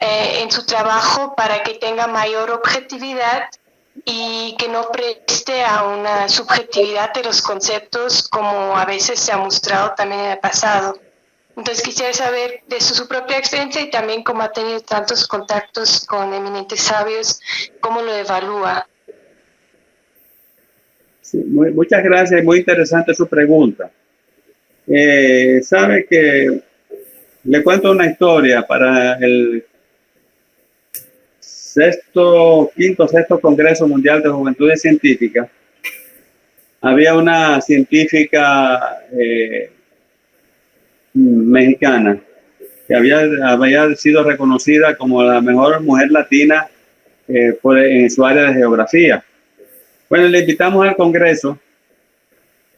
en su trabajo para que tenga mayor objetividad y que no preste a una subjetividad de los conceptos como a veces se ha mostrado también en el pasado. Entonces quisiera saber de su propia experiencia y también cómo ha tenido tantos contactos con eminentes sabios, cómo lo evalúa. Sí, muchas gracias, muy interesante su pregunta. Sabe que le cuento una historia para el quinto, sexto Congreso Mundial de Juventudes Científicas. Había una científica mexicana que había sido reconocida como la mejor mujer latina en su área de geografía. Bueno, le invitamos al Congreso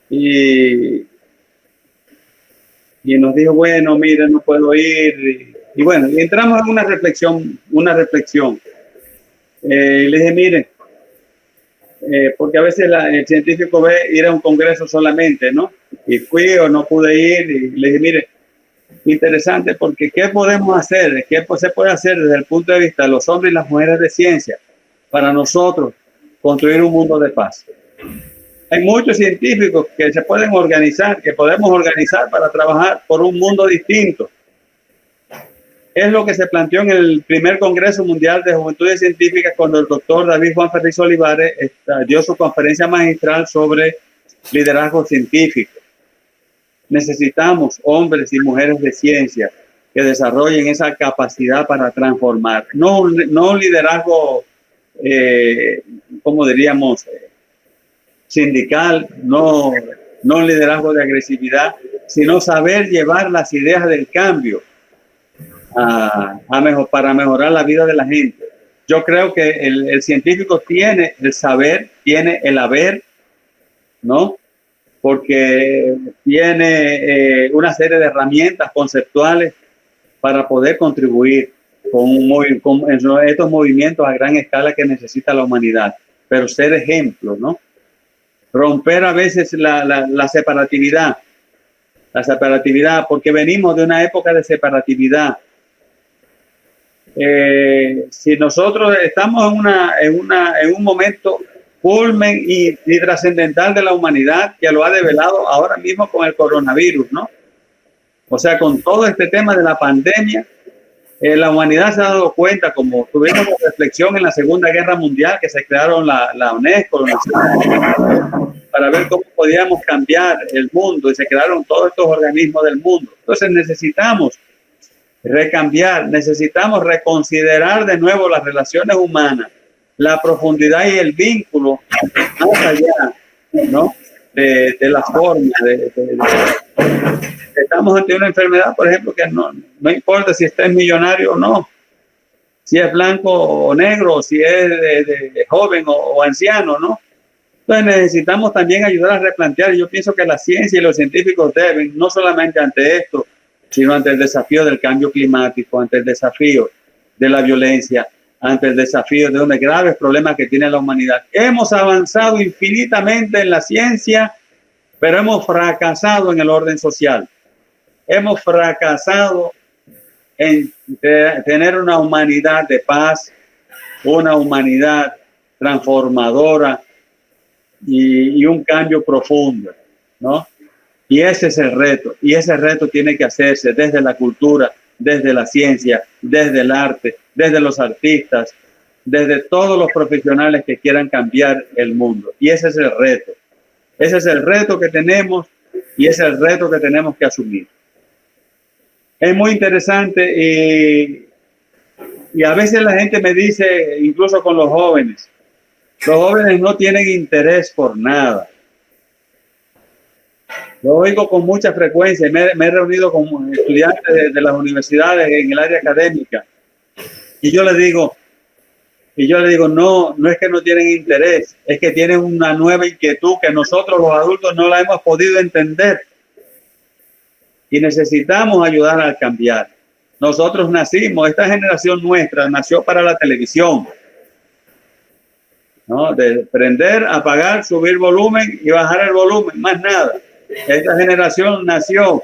y nos dijo, bueno, mire, no puedo ir. Y bueno, y entramos en una reflexión. Le dije, mire, porque a veces el científico ve ir a un congreso solamente, ¿no? Y fui o no pude ir y le dije, mire, interesante porque ¿qué podemos hacer? ¿Qué se puede hacer desde el punto de vista de los hombres y las mujeres de ciencia para nosotros construir un mundo de paz? Hay muchos científicos que se pueden organizar, que podemos organizar para trabajar por un mundo distinto. Es lo que se planteó en el primer Congreso Mundial de Juventudes Científicas cuando el doctor David Juan Ferriz Olivares dio su conferencia magistral sobre liderazgo científico. Necesitamos hombres y mujeres de ciencia que desarrollen esa capacidad para transformar. No un liderazgo, como diríamos, sindical, no un liderazgo de agresividad, sino saber llevar las ideas del cambio para mejorar la vida de la gente. Yo creo que el científico tiene el saber, tiene el haber, ¿no? Porque tiene una serie de herramientas conceptuales para poder contribuir con estos movimientos a gran escala que necesita la humanidad, pero ser ejemplo, ¿no? Romper a veces la separatividad, porque venimos de una época de separatividad. Si nosotros estamos en un momento culmen y trascendental de la humanidad que lo ha develado ahora mismo con el coronavirus, ¿no? O sea, con todo este tema de la pandemia, la humanidad se ha dado cuenta, como tuvimos una reflexión en la Segunda Guerra Mundial, que se crearon la UNESCO, para ver cómo podíamos cambiar el mundo, y se crearon todos estos organismos del mundo. Entonces necesitamos recambiar, necesitamos reconsiderar de nuevo las relaciones humanas, la profundidad y el vínculo más allá, ¿no? de la forma. Estamos ante una enfermedad, por ejemplo, que no importa si usted es millonario o no, si es blanco o negro, si es de joven o anciano, ¿no? Entonces necesitamos también ayudar a replantear. Yo pienso que la ciencia y los científicos deben, no solamente ante esto, sino ante el desafío del cambio climático, ante el desafío de la violencia, ante el desafío de unos graves problemas que tiene la humanidad. Hemos avanzado infinitamente en la ciencia, pero hemos fracasado en el orden social. Hemos fracasado en tener una humanidad de paz, una humanidad transformadora y un cambio profundo, ¿no? Y ese es el reto, y ese reto tiene que hacerse desde la cultura, desde la ciencia, desde el arte, desde los artistas, desde todos los profesionales que quieran cambiar el mundo. Y ese es el reto. Ese es el reto que tenemos y ese es el reto que tenemos que asumir. Es muy interesante y a veces la gente me dice, incluso con los jóvenes no tienen interés por nada. Lo oigo con mucha frecuencia. Me he reunido con estudiantes de las universidades en el área académica y yo les digo, no es que no tienen interés, es que tienen una nueva inquietud que nosotros los adultos no la hemos podido entender y necesitamos ayudar a cambiar. Nosotros nacimos, esta generación nuestra nació para la televisión, ¿no? De prender, apagar, subir volumen y bajar el volumen, más nada. Esta generación nació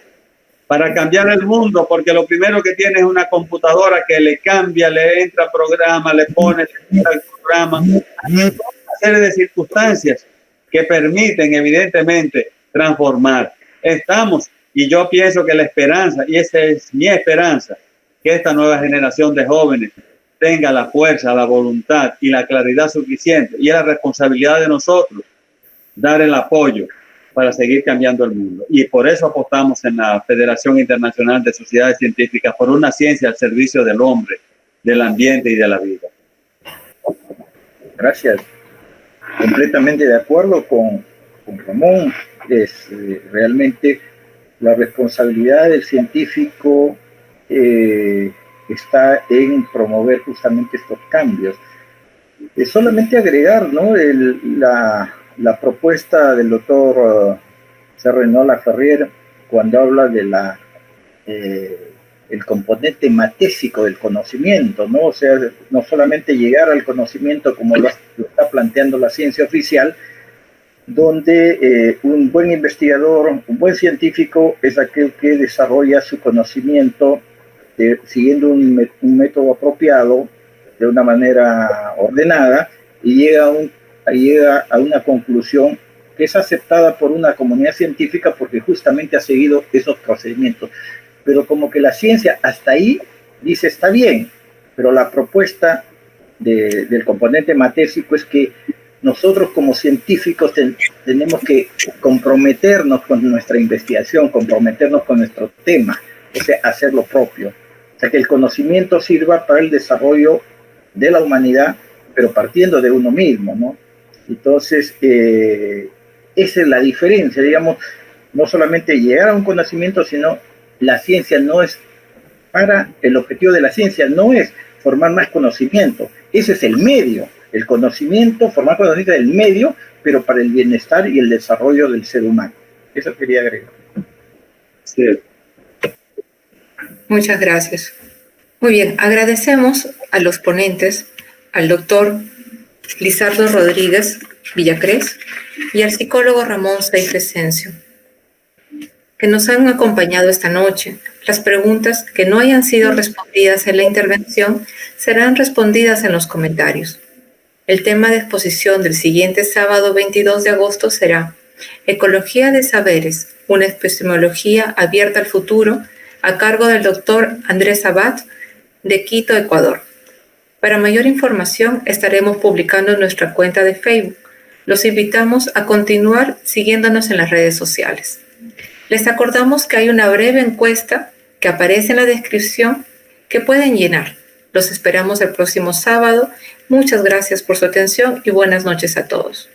para cambiar el mundo, porque lo primero que tiene es una computadora que le cambia, le entra programa, le pone el programa, una serie de circunstancias que permiten evidentemente transformar. Y yo pienso que la esperanza, y esa es mi esperanza, que esta nueva generación de jóvenes tenga la fuerza, la voluntad y la claridad suficiente, y es la responsabilidad de nosotros dar el apoyo para seguir cambiando el mundo. Y por eso apostamos en la Federación Internacional de Sociedades Científicas por una ciencia al servicio del hombre, del ambiente y de la vida. Gracias. Completamente de acuerdo con Ramón. Es realmente la responsabilidad del científico está en promover justamente estos cambios. Solamente agregar, ¿no? La propuesta del doctor Serrenola Ferrier, cuando habla de el componente matésico del conocimiento, ¿no? O sea, no solamente llegar al conocimiento como lo está planteando la ciencia oficial, donde un buen investigador, un buen científico es aquel que desarrolla su conocimiento siguiendo un método apropiado, de una manera ordenada, y llega a una conclusión que es aceptada por una comunidad científica porque justamente ha seguido esos procedimientos. Pero como que la ciencia hasta ahí dice está bien, pero la propuesta del componente matésico es que nosotros como científicos tenemos que comprometernos con nuestra investigación, comprometernos con nuestro tema, o sea, hacer lo propio. O sea, que el conocimiento sirva para el desarrollo de la humanidad, pero partiendo de uno mismo, ¿no? Entonces, esa es la diferencia, digamos, no solamente llegar a un conocimiento, sino la ciencia no es, el objetivo de la ciencia no es formar más conocimiento, ese es el medio, el conocimiento, formar conocimiento es el medio, pero para el bienestar y el desarrollo del ser humano. Eso quería agregar. Sí. Muchas gracias. Muy bien, agradecemos a los ponentes, al doctor Lizardo Rodríguez Villacrés y al psicólogo Ramón Seife Asensio, que nos han acompañado esta noche. Las preguntas que no hayan sido respondidas en la intervención serán respondidas en los comentarios. El tema de exposición del siguiente sábado 22 de agosto será Ecología de Saberes, una epistemología abierta al futuro, a cargo del doctor Andrés Abad, de Quito, Ecuador. Para mayor información estaremos publicando en nuestra cuenta de Facebook. Los invitamos a continuar siguiéndonos en las redes sociales. Les acordamos que hay una breve encuesta que aparece en la descripción que pueden llenar. Los esperamos el próximo sábado. Muchas gracias por su atención y buenas noches a todos.